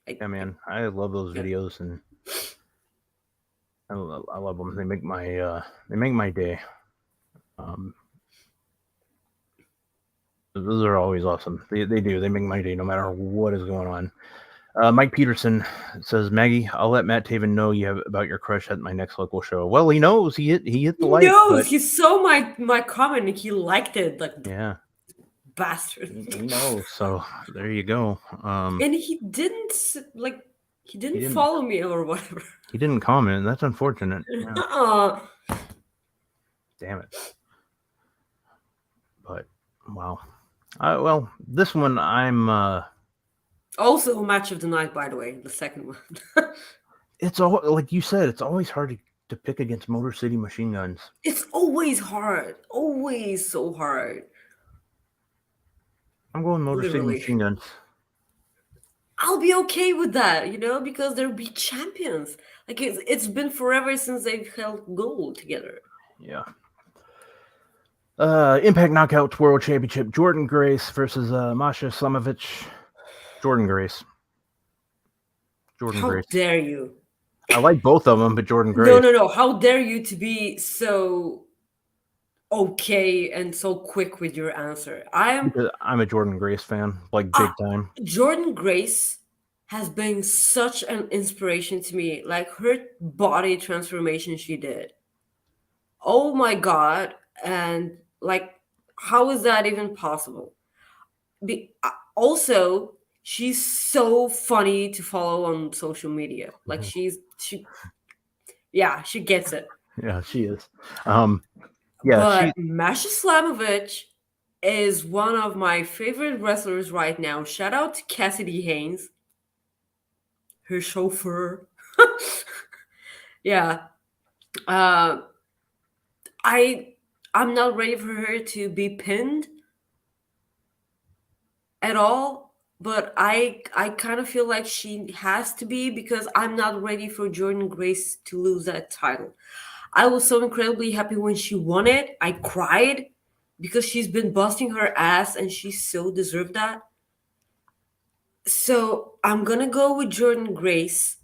Yeah, man. I love those videos and I love them. They make my day. Those are always awesome. They do. They make my day no matter what is going on. Mike Peterson says, Maggie, I'll let Matt Taven know you have about your crush at my next local show. Well, he knows. He hit the like. He knows. He saw my comment and he liked it. Like yeah, bastard. He knows. So there you go. And he didn't follow me or whatever. He didn't comment. That's unfortunate. Yeah. Damn it. But wow. Well, this one I'm. Also a match of the night, by the way, the second one. It's all like you said. It's always hard to pick against Motor City Machine Guns. It's always hard. Always so hard. I'm going Motor City Machine Guns. I'll be okay with that, because they'll be champions. Like it's been forever since they've held gold together. Yeah. Impact Knockouts World Championship: Jordan Grace versus Masha Slamovich. Jordan Grace. How dare you? I like both of them, but Jordan Grace. No. How dare you to be so okay and so quick with your answer? I'm a Jordan Grace fan, like big time. Jordan Grace has been such an inspiration to me. Like her body transformation she did. Oh my God. And like, how is that even possible? Also, she's so funny to follow on social media. Like she gets it. Yeah, she is. But Masha Slamovich is one of my favorite wrestlers right now. Shout out to Cassidy Haynes, her chauffeur. Yeah. I'm not ready for her to be pinned at all, but I kind of feel like she has to be because I'm not ready for Jordan Grace to lose that title. I was so incredibly happy when she won it. I cried because she's been busting her ass and she so deserved that. So I'm going to go with Jordan Grace,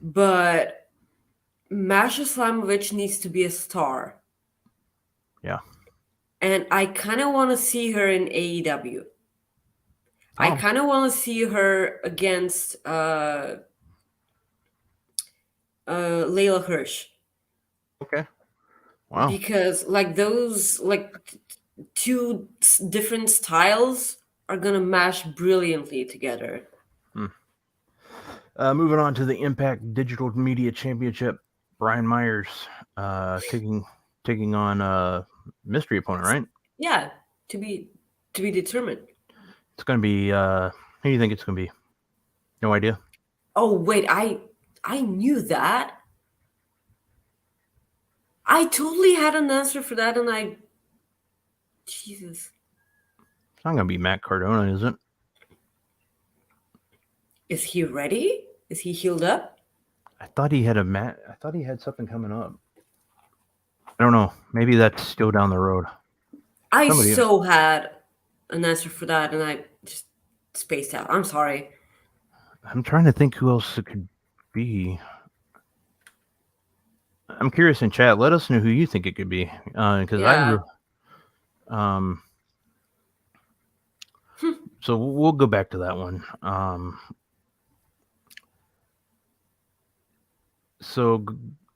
but Masha Slamovich needs to be a star. Yeah. And I kind of want to see her in AEW. I kind of want to see her against Layla Hirsch. Okay. Wow. Because like those two different styles are gonna mash brilliantly together. Moving on to the Impact Digital Media Championship, Brian Myers taking on a mystery opponent, right? Yeah, to be determined. It's gonna be. Who do you think it's gonna be? No idea. Oh wait, I knew that. I totally had an answer for that, and Jesus. It's not gonna be Matt Cardona, is it? Is he ready? Is he healed up? I thought he had something coming up. I don't know. Maybe that's still down the road. I had an answer for that, and I just spaced out. I'm sorry. I'm trying to think who else it could be. I'm curious in chat. Let us know who you think it could be, because Yeah. So we'll go back to that one. So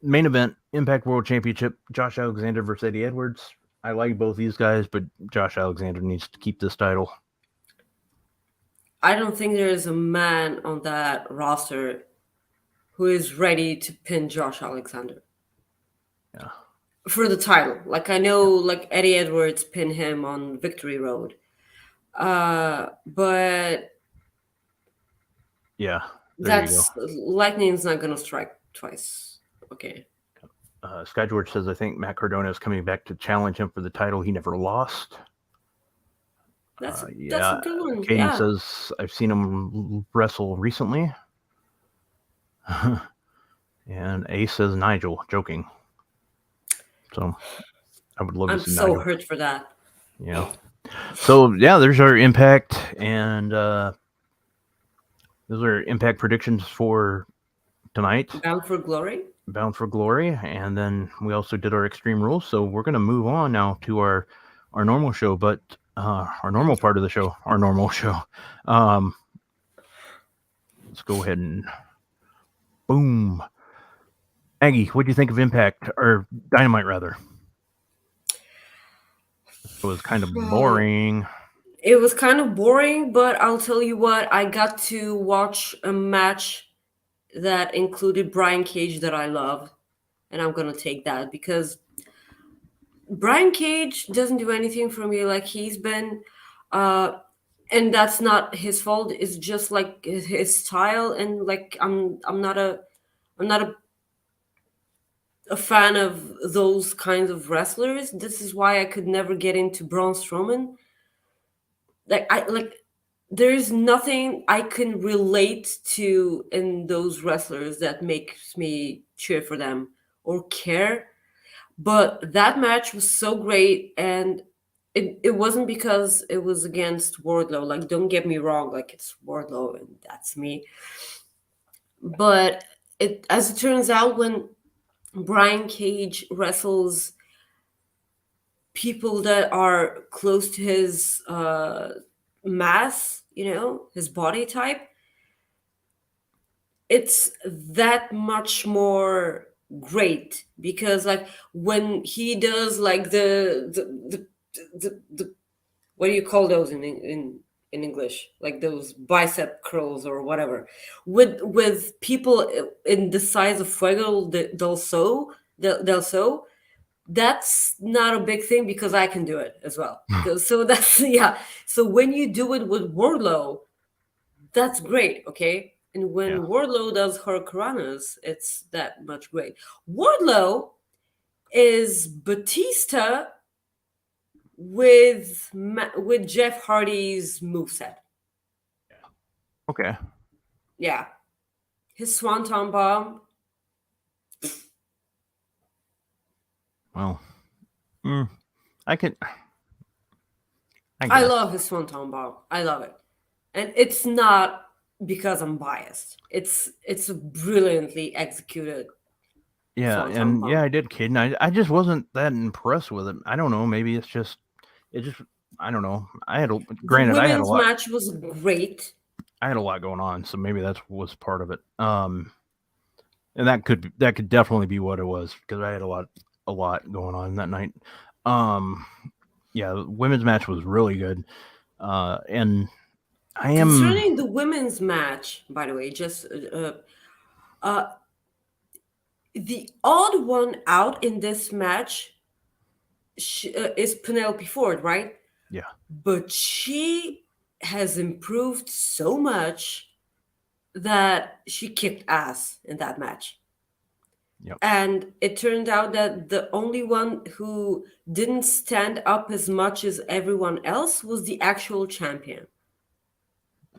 main event, Impact World Championship, Josh Alexander versus Eddie Edwards. I like both these guys, but Josh Alexander needs to keep this title. I don't think there is a man on that roster who is ready to pin Josh Alexander. Yeah. For the title. Like, I know, like, Eddie Edwards pinned him on Victory Road. But Yeah. that's lightning's not gonna strike twice. Okay. Sky George says, I think Matt Cardona is coming back to challenge him for the title he never lost. That's a good one. Katie Yeah. says, I've seen him wrestle recently. And Ace says Nigel, joking. So I would love to I'm see so Nigel. hurt for that. Yeah. So yeah, there's our Impact, and those are Impact predictions for tonight. Bound for Glory. Bound for Glory, and then we also did our Extreme Rules. So we're gonna move on now to our normal show, but our normal part of the show, our normal show. Let's go ahead and boom. Maggie, what do you think of Impact or Dynamite rather? It was kind of boring. It was kind of boring, but I'll tell you what, I got to watch a match that included Brian Cage that I love, and I'm gonna take that because Brian Cage doesn't do anything for me like he's been, and that's not his fault. It's just like his style, and like I'm not a fan of those kinds of wrestlers. This is why I could never get into Braun Strowman. There's nothing I can relate to in those wrestlers that makes me cheer for them or care. But that match was so great, and it wasn't because it was against Wardlow. Like, don't get me wrong, like it's Wardlow and that's me. But as it turns out, when Brian Cage wrestles people that are close to his mass, his body type, it's that much more great because like when he does like the what do you call those in English, like those bicep curls or whatever, with people in the size of Fuego del Sol, that's not a big thing because I can do it as well. So that's yeah. So when you do it with Wardlow, that's great, okay? And when Wardlow does Hurricanranas, it's that much great. Wardlow is Batista with Jeff Hardy's moveset. Okay. Yeah. His Swanton Bomb. Well, I love his Swanton Bomb. I love it. And it's not because I'm biased. It's brilliantly executed. Yeah, and I did, kid. And I just wasn't that impressed with it. I don't know. Maybe it just I don't know. I had a women's match was great. I had a lot going on, so maybe that was part of it. And that could definitely be what it was because I had a lot going on that night. Yeah, the women's match was really good. And I am concerning the women's match, by the way, just the odd one out in this match is Penelope Ford, right? Yeah. But she has improved so much that she kicked ass in that match. Yep. And it turned out that the only one who didn't stand up as much as everyone else was the actual champion.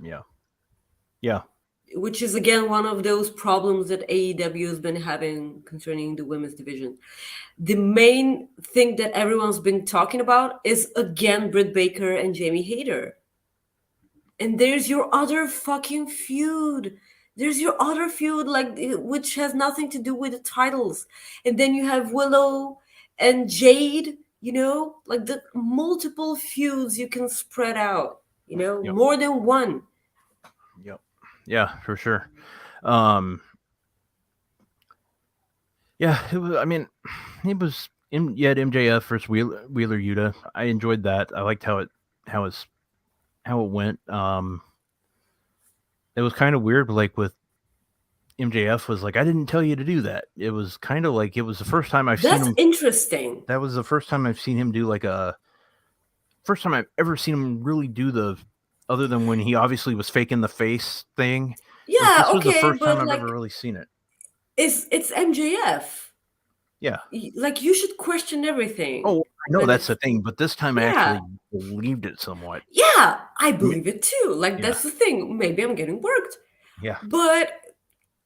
Yeah. Yeah. Which is, again, one of those problems that AEW has been having concerning the women's division. The main thing that everyone's been talking about is, again, Britt Baker and Jamie Hayter. And there's your other fucking feud. There's your other feud, like which has nothing to do with the titles. And then you have Willow and Jade. Like the multiple feuds you can spread out. Yep. More than one. Yep. Yeah, for sure. Yeah, it was. I mean, it was. You had MJF versus Wheeler Yuta. I enjoyed that. I liked how it went. It was kind of weird, like with MJF was like, I didn't tell you to do that. It was kind of like it was the first time I've seen him. That's interesting. That was the first time I've seen him do first time I've ever seen him really do other than when he obviously was faking the face thing. Yeah, this was okay, the first but time I've ever really seen it. It's MJF. Yeah. Like, you should question everything. Oh, I know that's the thing, but this time I actually believed it somewhat. Yeah, I believe it too. Like, that's the thing. Maybe I'm getting worked. Yeah. But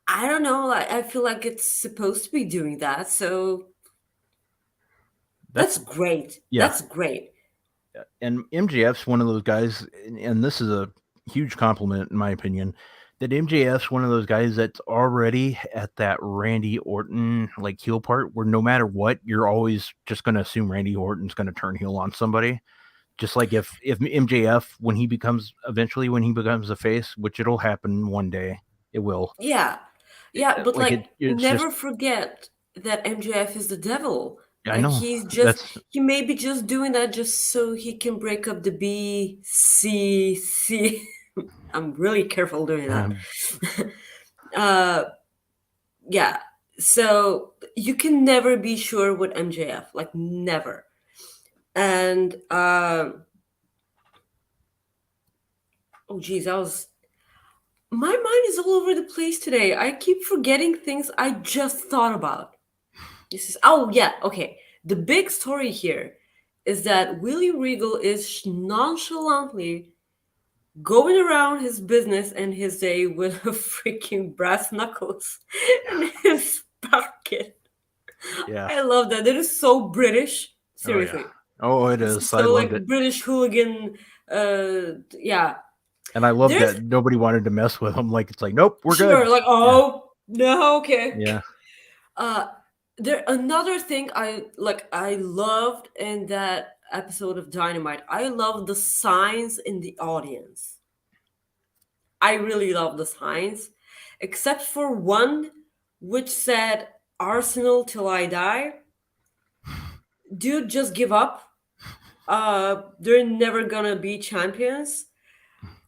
I don't know. I feel like it's supposed to be doing that. So that's great. Yeah. That's great. And MJF's one of those guys, and this is a huge compliment in my opinion, that MJF's one of those guys that's already at that Randy Orton like heel part where no matter what, you're always just going to assume Randy Orton's going to turn heel on somebody. Just like if MJF, when he becomes a face, which it'll happen one day, it will. Yeah. Yeah, but it's never forget that MJF is the devil. I know. He may be just doing that just so he can break up the BCC. I'm really careful doing that. Yeah. So you can never be sure with MJF, like never. And oh geez, my mind is all over the place today. I keep forgetting things I just thought about. Okay. The big story here is that Willie Regal is nonchalantly going around his business and his day with a freaking brass knuckles in his pocket. Yeah. I love that. That is so British. Seriously. Oh, it is. So I loved it. British hooligan. Yeah. And I love that nobody wanted to mess with him. Like, it's like, nope, we're good. Like, no, okay. Yeah. Another thing I loved in that episode of Dynamite, I love the signs in the audience. I really love the signs, except for one which said Arsenal till I die. Dude, just give up. They're never gonna be champions.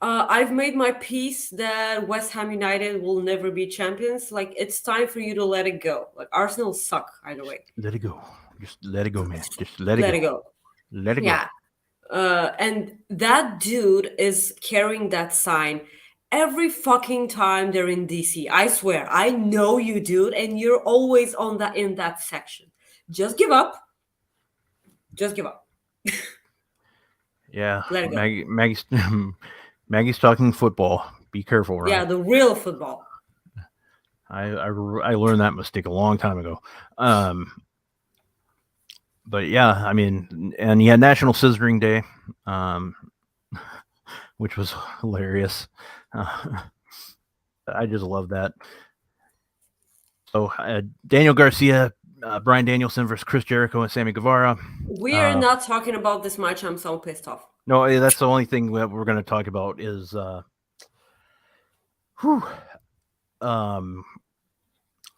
I've made my peace that West Ham United will never be champions. Like, it's time for you to let it go. Like, Arsenal suck, either way. Let it go. Just let it go, man. Just let it go. Let it go. Yeah. And that dude is carrying that sign every fucking time they're in DC. I swear. I know you, dude, and you're always in that section. Just give up. Just give up. Yeah. Let it go. Maggie's talking football. Be careful, right? Yeah, the real football. I learned that mistake a long time ago. But yeah, I mean, and you had National Scissoring Day, which was hilarious. I just love that. So Daniel Garcia, Bryan Danielson versus Chris Jericho and Sammy Guevara. We are not talking about this match. I'm so pissed off. No, that's the only thing that we're going to talk about is a lot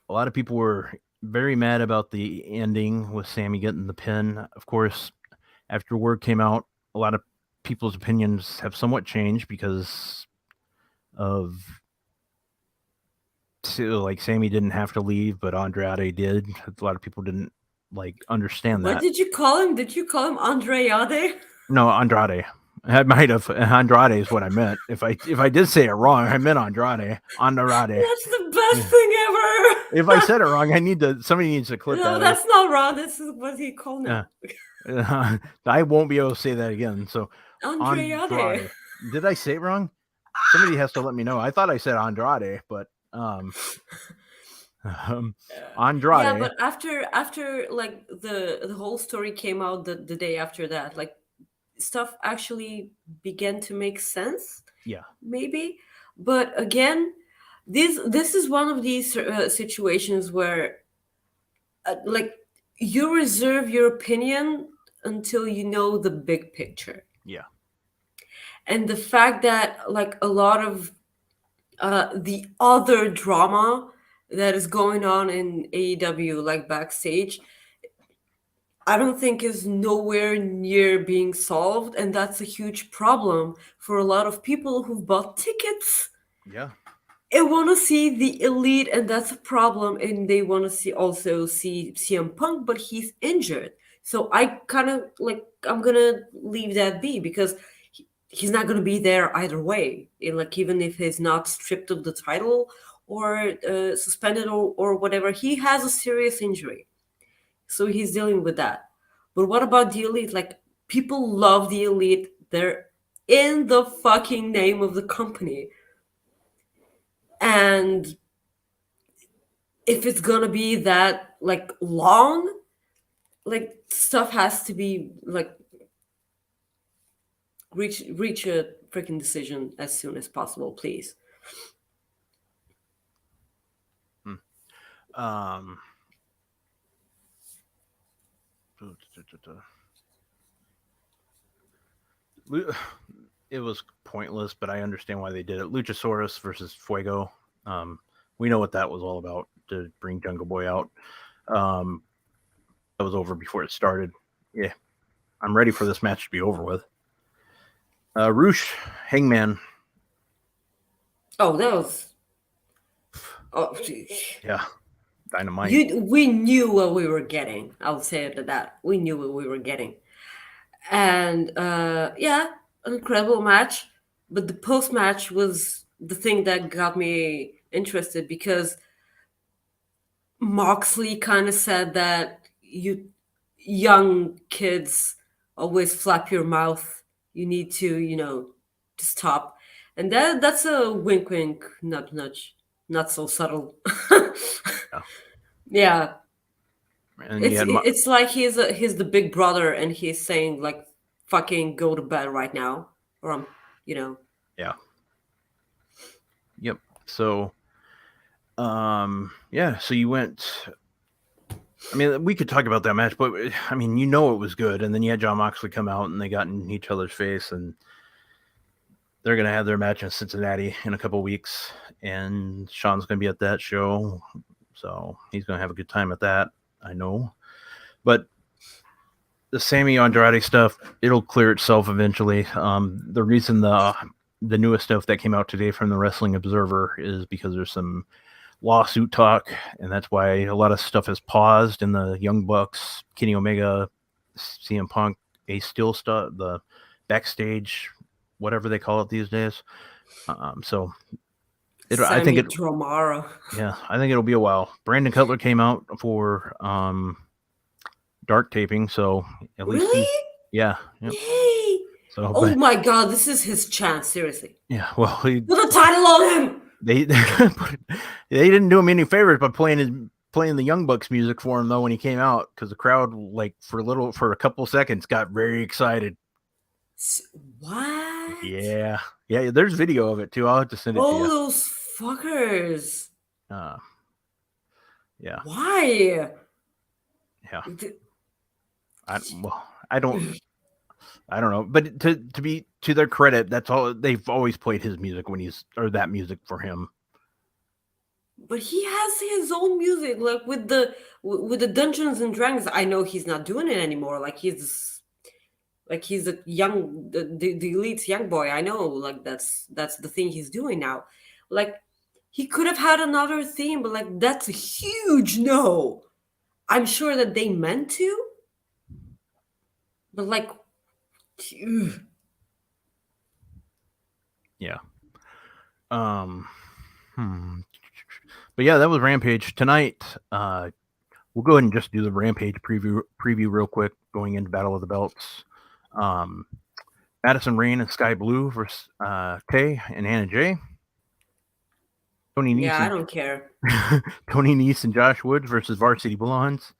of people were very mad about the ending with Sammy getting the pin. Of course, after word came out, a lot of people's opinions have somewhat changed because of Sammy didn't have to leave, but Andrade did. A lot of people didn't understand that. What did you call him? Did you call him Andrade? No, Andrade. I might have. Andrade is what I meant. If I did say it wrong, I meant Andrade. Andrade. That's the best thing ever. If I said it wrong, somebody needs to clip that. No, that's not wrong. This is what he called me. I won't be able to say that again. So Andrade. Did I say it wrong? Somebody has to let me know. I thought I said Andrade, but Andrade. Yeah, but after the whole story came out the day after that, stuff actually began to make sense. Yeah. maybe. But again, this is one of these situations where like you reserve your opinion until you know the big picture. Yeah. And the fact that like a lot of the other drama that is going on in AEW, like backstage, I don't think is nowhere near being solved, and that's a huge problem for a lot of people who've bought tickets Yeah. and want to see the elite, and that's a problem. And they want to see CM Punk, but he's injured, so I kind of like I'm gonna leave that be because he's not gonna be there either way. And like even if he's not stripped of the title or suspended or whatever, he has a serious injury. So he's dealing with that. But what about the elite? Like, people love the elite. They're in the fucking name of the company. And if it's gonna be that like long, like stuff has to be like reach a freaking decision as soon as possible, please. It was pointless, but I understand why they did it. Luchasaurus versus Fuego. We know what that was all about, to bring Jungle Boy out. That was over before it started. Yeah, I'm ready for this match to be over with. Roosh, Hangman. Oh, that was. Oh, geez. Yeah, Dynamite. We knew what we were getting. I'll say it to that. We knew what we were getting. And yeah, an incredible match. But the post match was the thing that got me interested because Moxley kind of said that you young kids always flap your mouth. You need to, to stop. And that's a wink wink, nudge nudge. Not so subtle. Yeah. And It's like he's the big brother and he's saying like fucking go to bed right now. Or Yeah. Yep. So yeah, so you went. I mean, we could talk about that match, but I mean, it was good. And then you had John Moxley come out and they got in each other's face, and they're going to have their match in Cincinnati in a couple of weeks. And Sean's going to be at that show. So he's going to have a good time at that. I know. But the Sammy Andrade stuff, it'll clear itself eventually. The reason the newest stuff that came out today from the Wrestling Observer is because there's some lawsuit talk, and that's why a lot of stuff is paused in the Young Bucks, Kenny Omega, CM Punk, Ace Steel stuff, the Backstage, whatever they call it these days. So I think Dromara. Yeah, I think it'll be a while. Brandon Cutler came out for dark taping, so at least really? Yeah. Yay! So, my God, this is his chance. Seriously. Yeah. Well, put the title on him. They didn't do him any favors by playing the Young Bucks music for him though when he came out, because the crowd for a couple seconds got very excited. What? Yeah. There's video of it too. I'll have to send it to you. Oh, those fuckers. Yeah. Why? Yeah. I don't know, but to their credit, that's all. They've always played his music that music for him. But he has his own music, like with the Dungeons and Dragons. I know he's not doing it anymore. Like he's a young, the Elite's young boy. I know, like that's the thing he's doing now. Like he could have had another theme, but like that's a huge no. I'm sure that they meant to, but like. Yeah. But yeah, that was Rampage tonight. We'll go ahead and just do the Rampage preview real quick, going into Battle of the Belts. Madison Rain and Sky Blue versus Tay and Anna Jay. Tony Nese. Yeah, I don't care. Tony Nese and Josh Woods versus Varsity Blondes.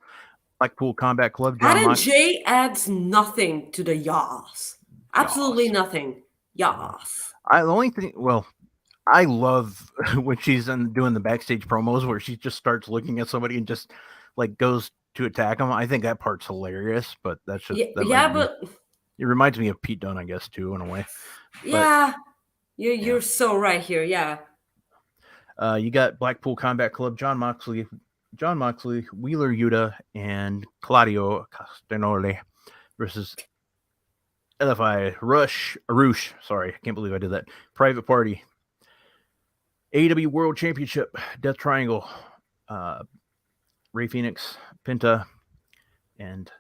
Blackpool Combat Club. Anna Jay adds nothing to the Yas. Absolutely nothing. Yas. The only thing, well, I love when she's doing the backstage promos where she just starts looking at somebody and just like goes to attack them. I think that part's hilarious, but that's just Yeah, that might yeah, be. but It reminds me of Pete Dunne, I guess, too, in a way. But yeah, you're yeah, so right here. Yeah, you got Blackpool Combat Club, John Moxley, Wheeler Yuta, and Claudio Castagnoli versus LFI Arush. Sorry, I can't believe I did that. Private Party, AEW World Championship, Death Triangle, Ray Phoenix, Penta, and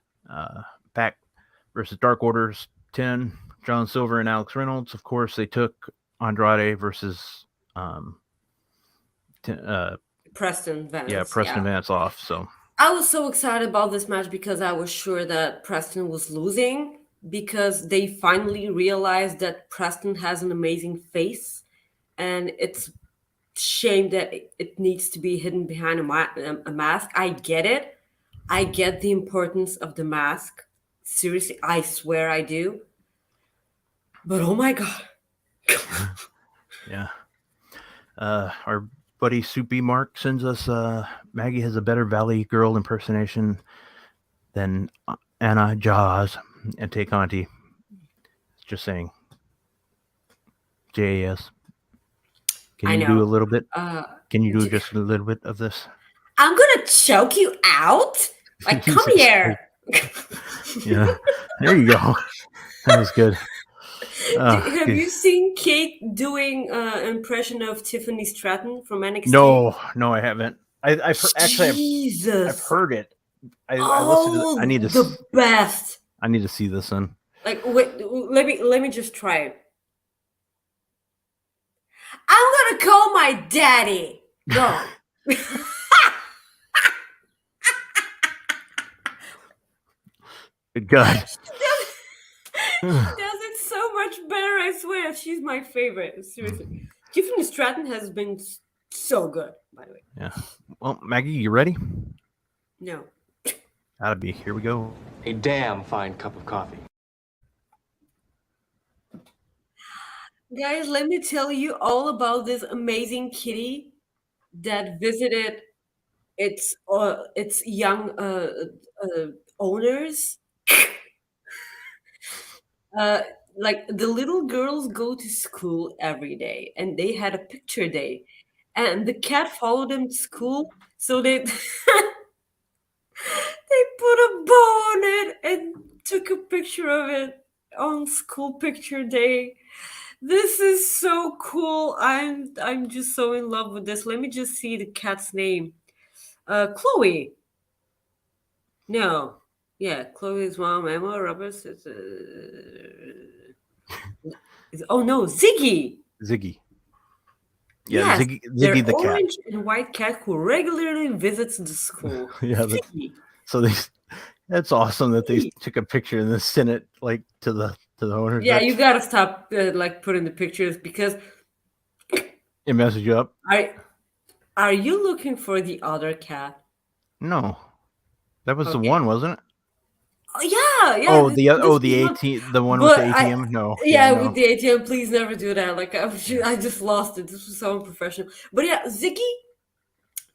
Pac versus Dark Orders 10, John Silver and Alex Reynolds. Of course, they took Andrade versus Preston Vance. Preston Vance off. So I was so excited about this match because I was sure that Preston was losing because they finally realized that Preston has an amazing face, and it's shame that it needs to be hidden behind a mask. I get it. I get the importance of the mask. Seriously, I swear I do. But oh my god. yeah. Our buddy Soupy Mark sends us Maggie has a better Valley Girl impersonation than Anna Jaws and Tay Conti. Just saying. JAS. Can you do a little bit? Can you do just a little bit of this? I'm gonna choke you out. Like, come here. Yeah, there you go. That was good. Have you seen Kate doing an impression of Tiffany Stratton from NXT? No, I haven't. I've heard it. I listened to it. I need to the best. I need to see this then. Like, wait, let me just try it. I'm gonna call my daddy. Go. Good God. She does it so much better, I swear. She's my favorite. Seriously. Tiffany Stratton has been so good, by the way. Yeah. Well, Maggie, you ready? No. Gotta be. Here we go. A damn fine cup of coffee. Guys, let me tell you all about this amazing kitty that visited its young owners. Like, the little girls go to school every day, and they had a picture day, and the cat followed them to school, so they they put a bow on it and took a picture of it on school picture day. This is so cool. I'm just so in love with this. Let me just see the cat's name. Chloe. No. Yeah, Chloe's mom, Emma Roberts. Oh no, Ziggy. Ziggy. Yeah, Ziggy their the cat. orange and white cat who regularly visits the school. Yeah, Ziggy. so that's awesome that they took a picture and then sent it like to the owners. Yeah, you gotta stop like putting the pictures because it messes you up. Are you looking for the other cat? No, that was the one, wasn't it? Oh, yeah. Oh, the ATM, the one with the ATM. No. Yeah, no. with the ATM, please never do that. Like, I just lost it. This was so unprofessional. But yeah, Ziggy,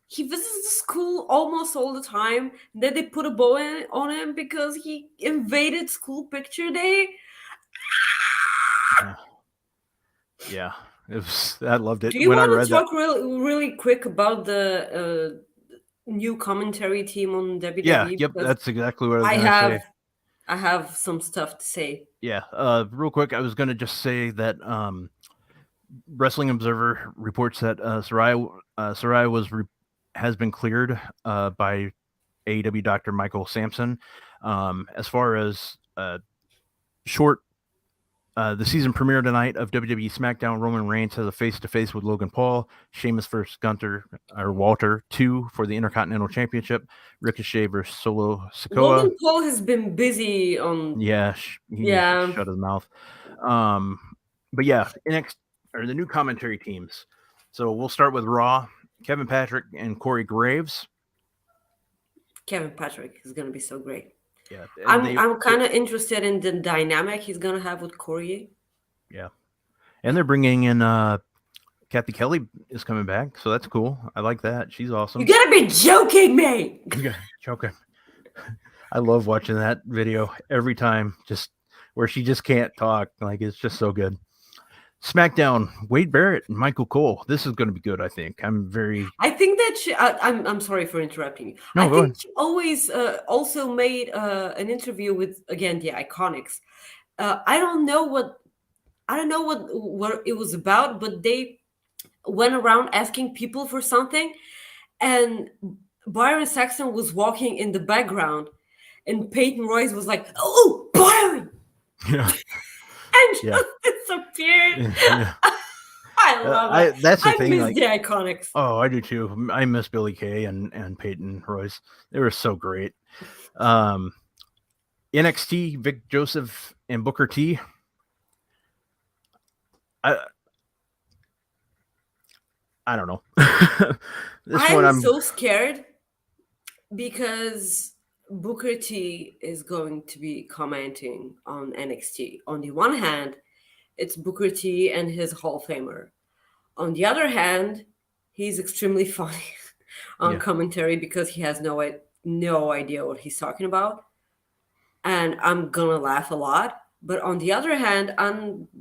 he visits the school almost all the time. Then they put a bow on him because he invaded school picture day. Yeah, it was. I loved it. Do you when want I read to talk really quick about the new commentary team on WWE? Yeah, yep, that's exactly what I was going to say. I have some stuff to say. Yeah, real quick, I was going to just say that Wrestling Observer reports that Saraya has been cleared by AEW Dr. Michael Sampson. As far as the season premiere tonight of WWE Smackdown, Roman Reigns has a face-to-face with Logan Paul. Sheamus versus Walter 2 for the Intercontinental Championship. Ricochet versus Solo Sikoa. Logan Paul has been busy on... Yeah, he shut his mouth. But yeah, the new commentary teams. So we'll start with Raw. Kevin Patrick and Corey Graves. Kevin Patrick is going to be so great. Yeah, I'm kind of interested in the dynamic he's gonna have with Corey. Yeah, And they're bringing in Kathy Kelly is coming back, so that's cool. I like that. She's awesome. You gotta be joking me. Yeah, joking. I love watching that video every time, just where she just can't talk. Like, it's just so good. Smackdown, Wade Barrett and Michael Cole. This is going to be good, I think. I think that I'm sorry for interrupting you. No, I go think ahead. she always also made an interview with, again, the Iconics. I don't know what it was about, but they went around asking people for something, and Byron Saxton was walking in the background, and Peyton Royce was like, "Oh, Byron!" Yeah. and Yeah. just disappeared. Yeah. I love it. That's the I thing. miss Like, the Iconics. oh, I do too. I miss Billy Kay and Peyton Royce. They were so great. NXT, Vic Joseph and Booker T. I don't know. I'm so scared because Booker T is going to be commenting on NXT. On the one hand, it's Booker T and his Hall of Famer. On the other hand, he's extremely funny on commentary because he has no idea what he's talking about. And I'm gonna laugh a lot. But on the other hand, I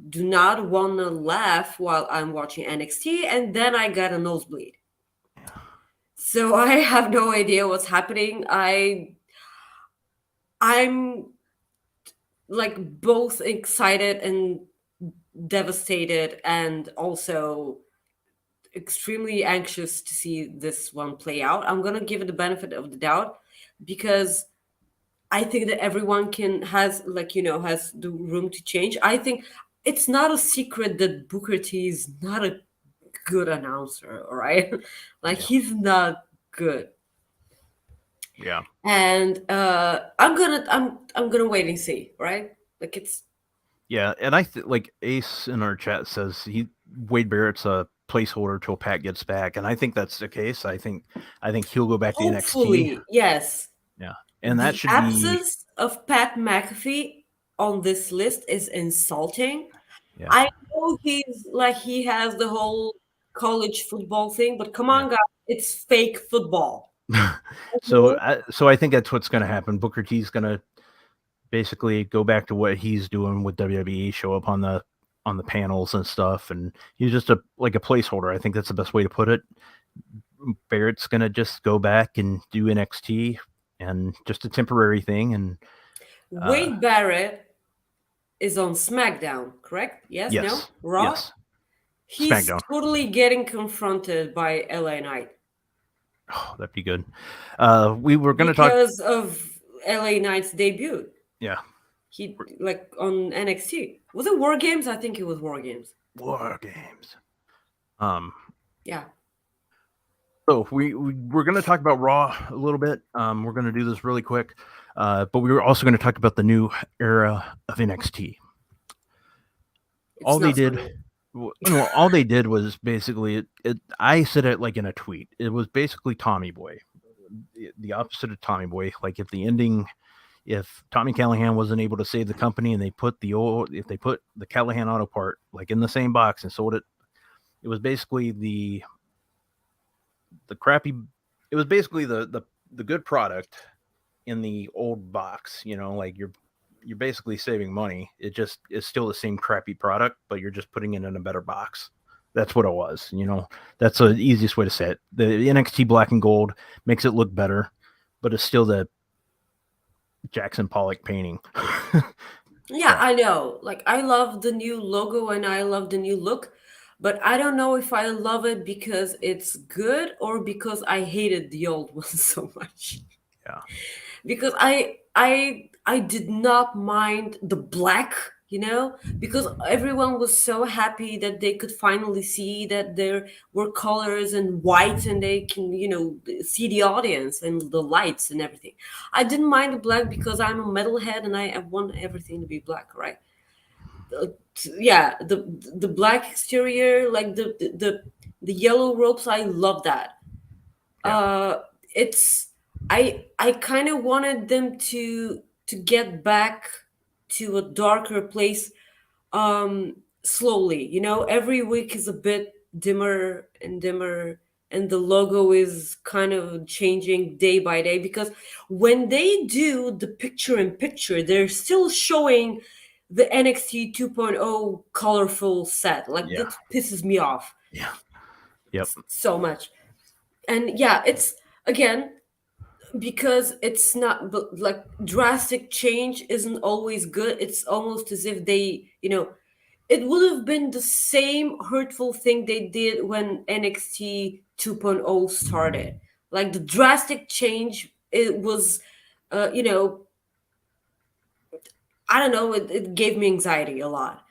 do not want to laugh while I'm watching NXT, and then I got a nosebleed. So I have no idea what's happening. I'm like both excited and devastated, and also extremely anxious to see this one play out. I'm gonna give it the benefit of the doubt because I think that everyone has the room to change. I think it's not a secret that Booker T is not a good announcer, all right? He's not good. Yeah. And I'm gonna wait and see, right? Like, it's And I like Ace in our chat says Wade Barrett's a placeholder till Pat gets back, and I think that's the case. I think he'll go back to hopefully NXT. Yes. Yeah. And that should absence of Pat McAfee on this list is insulting. Yeah. I know he has the whole college football thing, but come on, guys, it's fake football. So I think that's what's going to happen. Booker T's going to basically go back to what he's doing with WWE, show up on the panels and stuff, and he's just a placeholder. I think that's the best way to put it. Barrett's going to just go back and do NXT and just a temporary thing. And Wade Barrett is on SmackDown, correct? Yes. No, Raw. Yes. He's SmackDown. Totally getting confronted by LA Knight. Oh, that'd be good. We were going to talk because of LA Knight's debut. Yeah. He on NXT. Was it War Games? I think it was War Games. War Games. Yeah. So we're going to talk about Raw a little bit. We're going to do this really quick, but we were also going to talk about the new era of NXT. All they did was basically I said it like in a tweet. It was basically Tommy Boy, the opposite of Tommy Boy. Like if Tommy Callahan wasn't able to save the company and they put the Callahan auto part like in the same box and sold it, it was basically the crappy. It was basically the good product in the old box. Like you're basically saving money. It just is still the same crappy product, but you're just putting it in a better box. That's what it was. That's the easiest way to say it. The NXT Black and Gold makes it look better, but it's still the Jackson Pollock painting. Yeah, I know. Like, I love the new logo and I love the new look, but I don't know if I love it because it's good or because I hated the old one so much. Yeah. Because I did not mind the black, because everyone was so happy that they could finally see that there were colors and white and they can, see the audience and the lights and everything. I didn't mind the black because I'm a metalhead and I want everything to be black, right? The black exterior, like the yellow ropes, I love that. Yeah. I kind of wanted them to get back to a darker place, slowly. You know, every week is a bit dimmer and dimmer, and the logo is kind of changing day by day, because when they do the picture in picture, they're still showing the NXT 2.0 colorful set. Like, Yeah. that pisses me off Yeah. Yep. so much. And yeah, it's, again, because it's not, but like, drastic change isn't always good. It's almost as if they, you know, it would have been the same hurtful thing they did when NXT 2.0 started. Like, the drastic change, it was, you know, I don't know, it gave me anxiety a lot.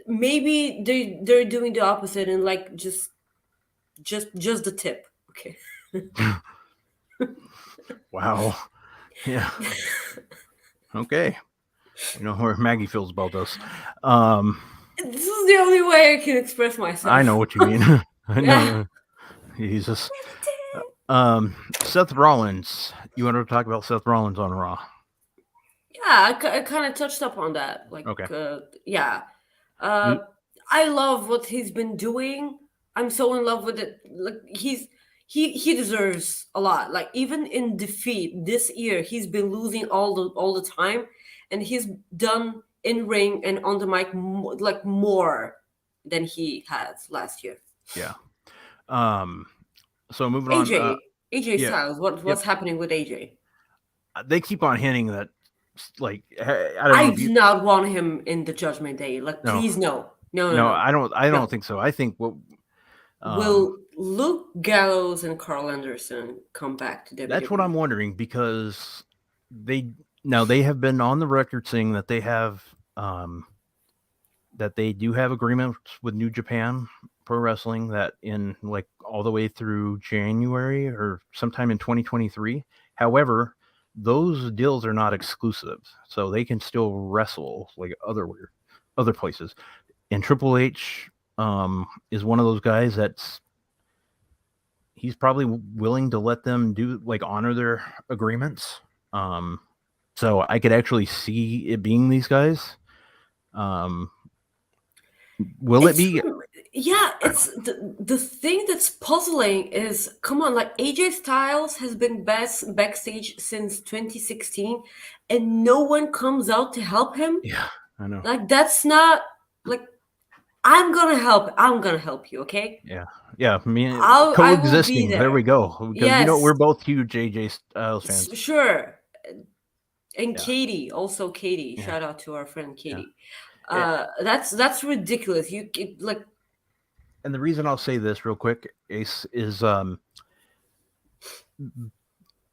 Maybe they're doing the opposite, and like, just the tip. Okay. Wow. Yeah. Okay. You know where Maggie feels about this. This is the only way I can express myself. I know what you mean. I know. Jesus. Seth Rollins. You want to talk about Seth Rollins on Raw? Yeah, I kind of touched up on that. Like, Okay. Yeah. I love what he's been doing. I'm so in love with it. Like, he deserves a lot. Like, even in defeat this year, he's been losing all the time, and he's done in ring and on the mic more than he has last year. Yeah. So moving on. AJ yeah. Styles. What's happening with AJ? They keep on hinting that, like, I don't know. I do not want him in the Judgment Day. Like, No. please, no. I don't No. think so. I think what will Luke Gallows and Carl Anderson come back to WWE? That's what I'm wondering, because they have been on the record saying that they have that they do have agreements with New Japan Pro Wrestling that in like all the way through January or sometime in 2023. However, those deals are not exclusive, so they can still wrestle like other places. And Triple H is one of those guys he's probably willing to let them honor their agreements. So I could actually see it being these guys. Will it be? Yeah, it's the thing that's puzzling is, come on, like, AJ Styles has been backstage since 2016, and no one comes out to help him. Yeah, I know. Like, that's not like, I'm gonna help you, okay? Yeah. I mean, I coexisting. will be there we go. Because yes. We're both huge AJ Styles fans. Sure. And Katie, also Katie. Yeah. Shout out to our friend Katie. Yeah. That's ridiculous. And the reason I'll say this real quick, Ace, is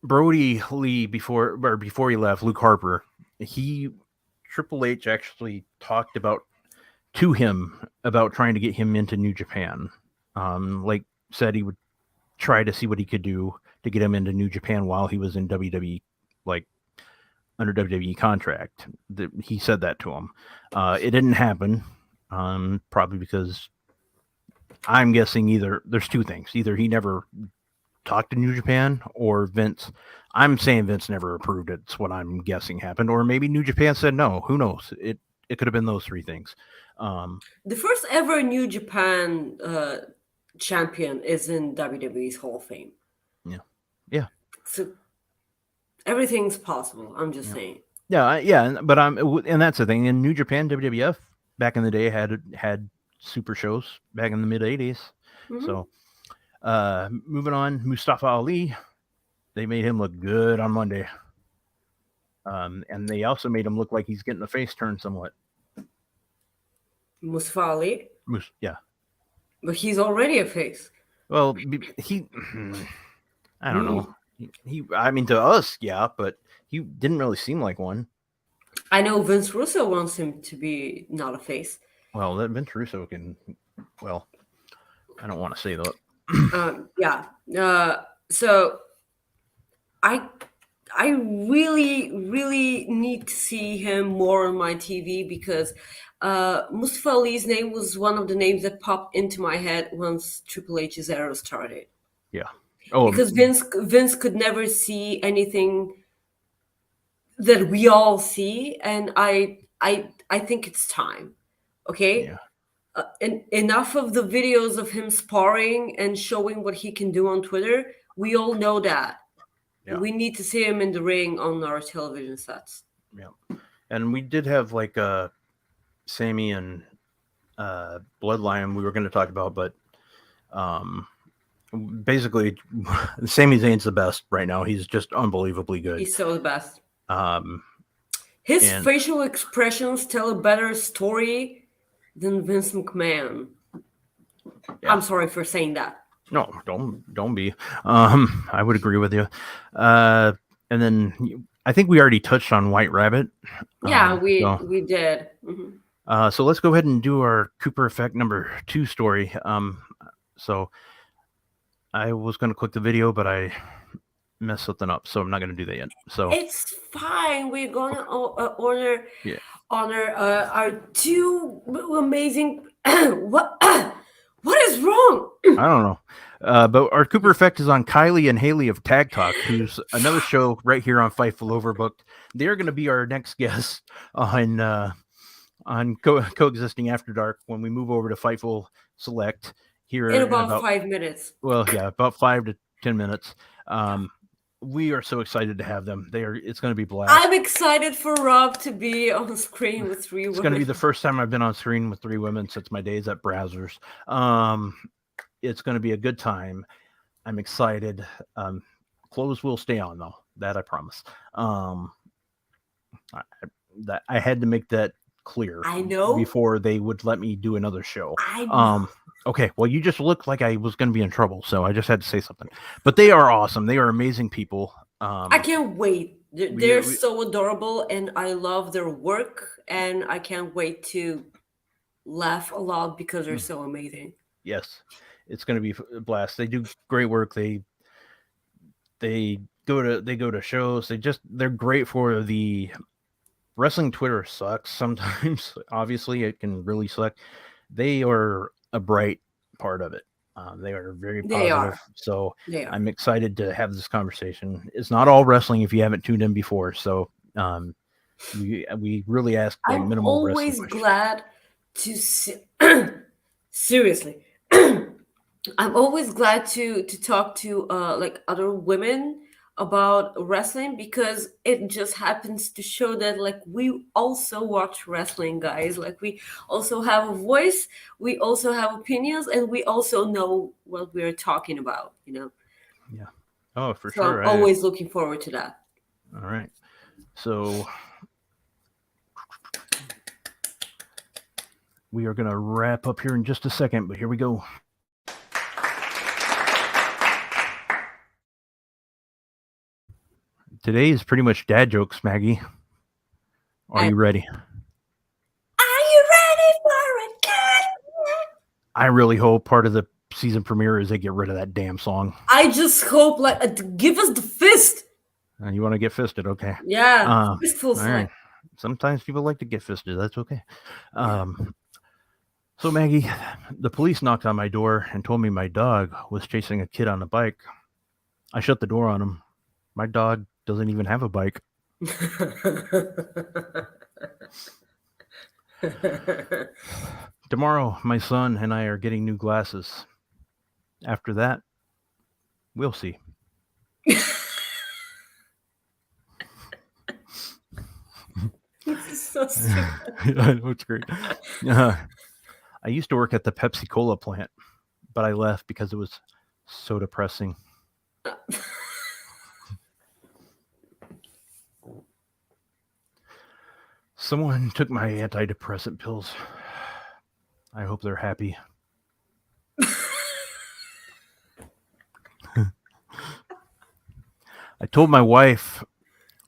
Brody Lee before he left, Luke Harper, Triple H actually talked to him about trying to get him into New Japan. Said he would try to see what he could do to get him into New Japan while he was in WWE, under WWE contract. He said that to him. It didn't happen, probably because I'm guessing there's two things. Either he never talked to New Japan, or Vince. I'm saying Vince never approved it. It's what I'm guessing happened. Or maybe New Japan said no. Who knows? It could have been those three things. The first ever New Japan champion is in WWE's Hall of Fame. Yeah. So everything's possible. I'm just saying. Yeah. But and that's the thing. In New Japan, WWF back in the day had super shows back in the mid 80s. Mm-hmm. So, moving on, Mustafa Ali, they made him look good on Monday. And they also made him look like he's getting the face turned somewhat. Mustafa Ali? Yeah. But he's already a face. Well, I don't know. I mean, to us, yeah, but he didn't really seem like one. I know Vince Russo wants him to be not a face. Well, that Vince Russo can. Well, I don't want to say that. Yeah. So I really, really need to see him more on my TV, because Mustafa Ali's name was one of the names that popped into my head once Triple H's era started. Yeah. Oh, because Vince could never see anything that we all see, and I think it's time. Okay. Yeah. And enough of the videos of him sparring and showing what he can do on Twitter. We all know that. Yeah. We need to see him in the ring on our television sets. Yeah. And we did have like Sammy and Bloodline we were going to talk about, but basically Sami Zayn's the best right now. He's just unbelievably good. He's so the best. His and- facial expressions tell a better story than Vince McMahon. Yeah. I'm sorry for saying that. No, don't be. I would agree with you. And then I think we already touched on White Rabbit. Yeah, we did. Mm-hmm. So let's go ahead and do our Cooper Effect number 2 story. So I was going to click the video, but I messed something up, so I'm not going to do that yet. So it's fine. We're gonna honor our 2 amazing. What is wrong? I don't know. But our Cooper Effect is on Kylie and Haley of Tag Talk, who's another show right here on Fightful Overbooked. They're going to be our next guest on Coexisting After Dark when we move over to Fightful Select here in about 5 minutes. Well, yeah, about 5 to 10 minutes. We are so excited to have them. It's going to be blast. I'm excited for Rob to be on the screen with 3 women. It's going to be the first time I've been on screen with 3 women since my days at Brazzers. It's going to be a good time. I'm excited. Clothes will stay on though. That I promise. That I had to make that clear. I know. Before they would let me do another show. I know. Okay, well, you just looked like I was going to be in trouble, so I just had to say something. But they are awesome. They are amazing people. I can't wait. They're so adorable, and I love their work, and I can't wait to laugh a lot because they're so amazing. Yes, it's going to be a blast. They do great work. They go to shows. They're great for the wrestling. Twitter sucks sometimes. Obviously, it can really suck. They are a bright part of it. They are very positive. They are. So I'm excited to have this conversation. It's not all wrestling if you haven't tuned in before. So we really ask the I'm minimal always wrestling glad to see seriously. I'm always glad to talk to like other women about wrestling because it just happens to show that like we also watch wrestling, guys. Like we also have a voice, we also have opinions, and we also know what we're talking about, you know. Yeah. Oh, for so sure. I'm always looking forward to that. All right. So we are going to wrap up here in just a second, but here we go. Today is pretty much dad jokes, Maggie. Are you ready? Are you ready for it, kid? I really hope part of the season premiere is they get rid of that damn song. I just hope, like, give us the fist. You want to get fisted? Okay. Yeah. Fistful all right. Sometimes people like to get fisted. That's okay. So, Maggie, the police knocked on my door and told me my dog was chasing a kid on a bike. I shut the door on him. My dog doesn't even have a bike. Tomorrow, my son and I are getting new glasses. After that, we'll see. This is so stupid. I know, it's great. I used to work at the Pepsi Cola plant, but I left because it was so depressing. Someone took my antidepressant pills. I hope they're happy. I told my wife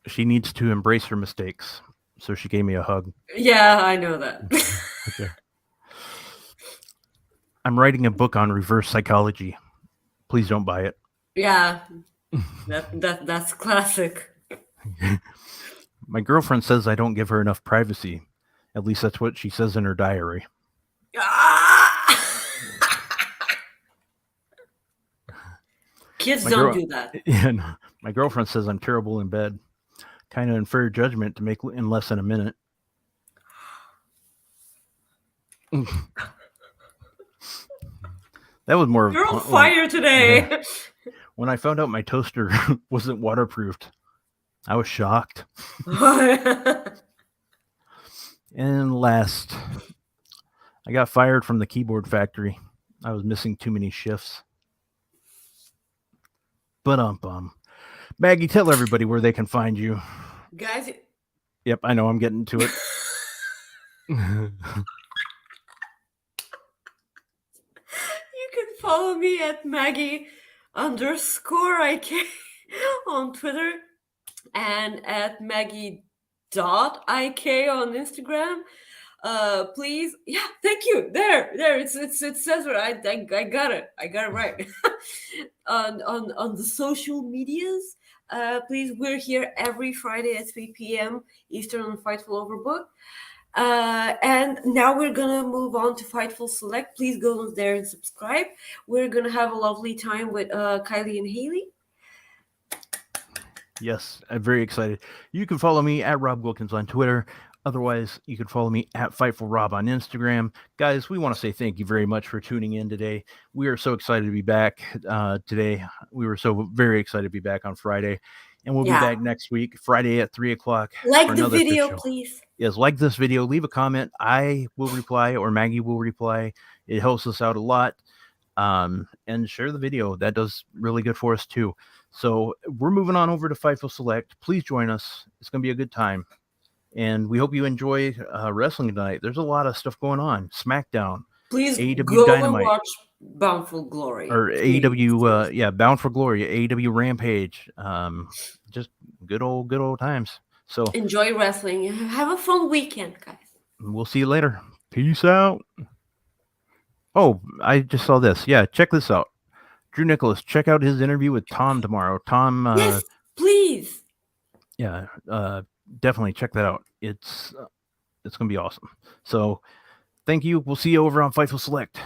she needs to embrace her mistakes, so she gave me a hug. Yeah, I know that. Okay. I'm writing a book on reverse psychology. Please don't buy it. Yeah, that's classic. My girlfriend says I don't give her enough privacy. At least that's what she says in her diary. Kids don't do that. Yeah, no. My girlfriend says I'm terrible in bed. Kind of unfair judgment to make in less than a minute. That was more of You're on fire today. Yeah. When I found out my toaster wasn't waterproofed, I was shocked. And last, I got fired from the keyboard factory. I was missing too many shifts. But Maggie, tell everybody where they can find you. Guys. Yep, I know I'm getting to it. You can follow me at Maggie_IK on Twitter and at Maggie.IK on Instagram. Please, yeah, thank you. There, it says right. I got it. I got it right. on the social medias. Please, we're here every Friday at 3 p.m. Eastern on Fightful Overbook. And now we're gonna move on to Fightful Select. Please go there and subscribe. We're gonna have a lovely time with Kylie and Haley. Yes, I'm very excited. You can follow me at Rob Wilkins on Twitter. Otherwise, you can follow me at Fightful Rob on Instagram. Guys, we want to say thank you very much for tuning in today. We are so excited to be back today. We were so very excited to be back on Friday. And we'll be back next week, Friday at 3 o'clock. Like the video, please. Yes, like this video. Leave a comment. I will reply or Maggie will reply. It helps us out a lot. And share the video. That does really good for us too. So we're moving on over to Fightful Select. Please join us. It's going to be a good time. And we hope you enjoy wrestling tonight. There's a lot of stuff going on. Smackdown. Please AEW go Dynamite. and watch Bound for Glory. Or AEW, Bound for Glory. AEW Rampage. Just good old times. So enjoy wrestling. Have a fun weekend, guys. We'll see you later. Peace out. Oh, I just saw this. Yeah, check this out. Drew Nicholas, check out his interview with Tom tomorrow. Tom. Yes, please. Yeah, definitely check that out. It's gonna be awesome. So, thank you. We'll see you over on Fightful Select.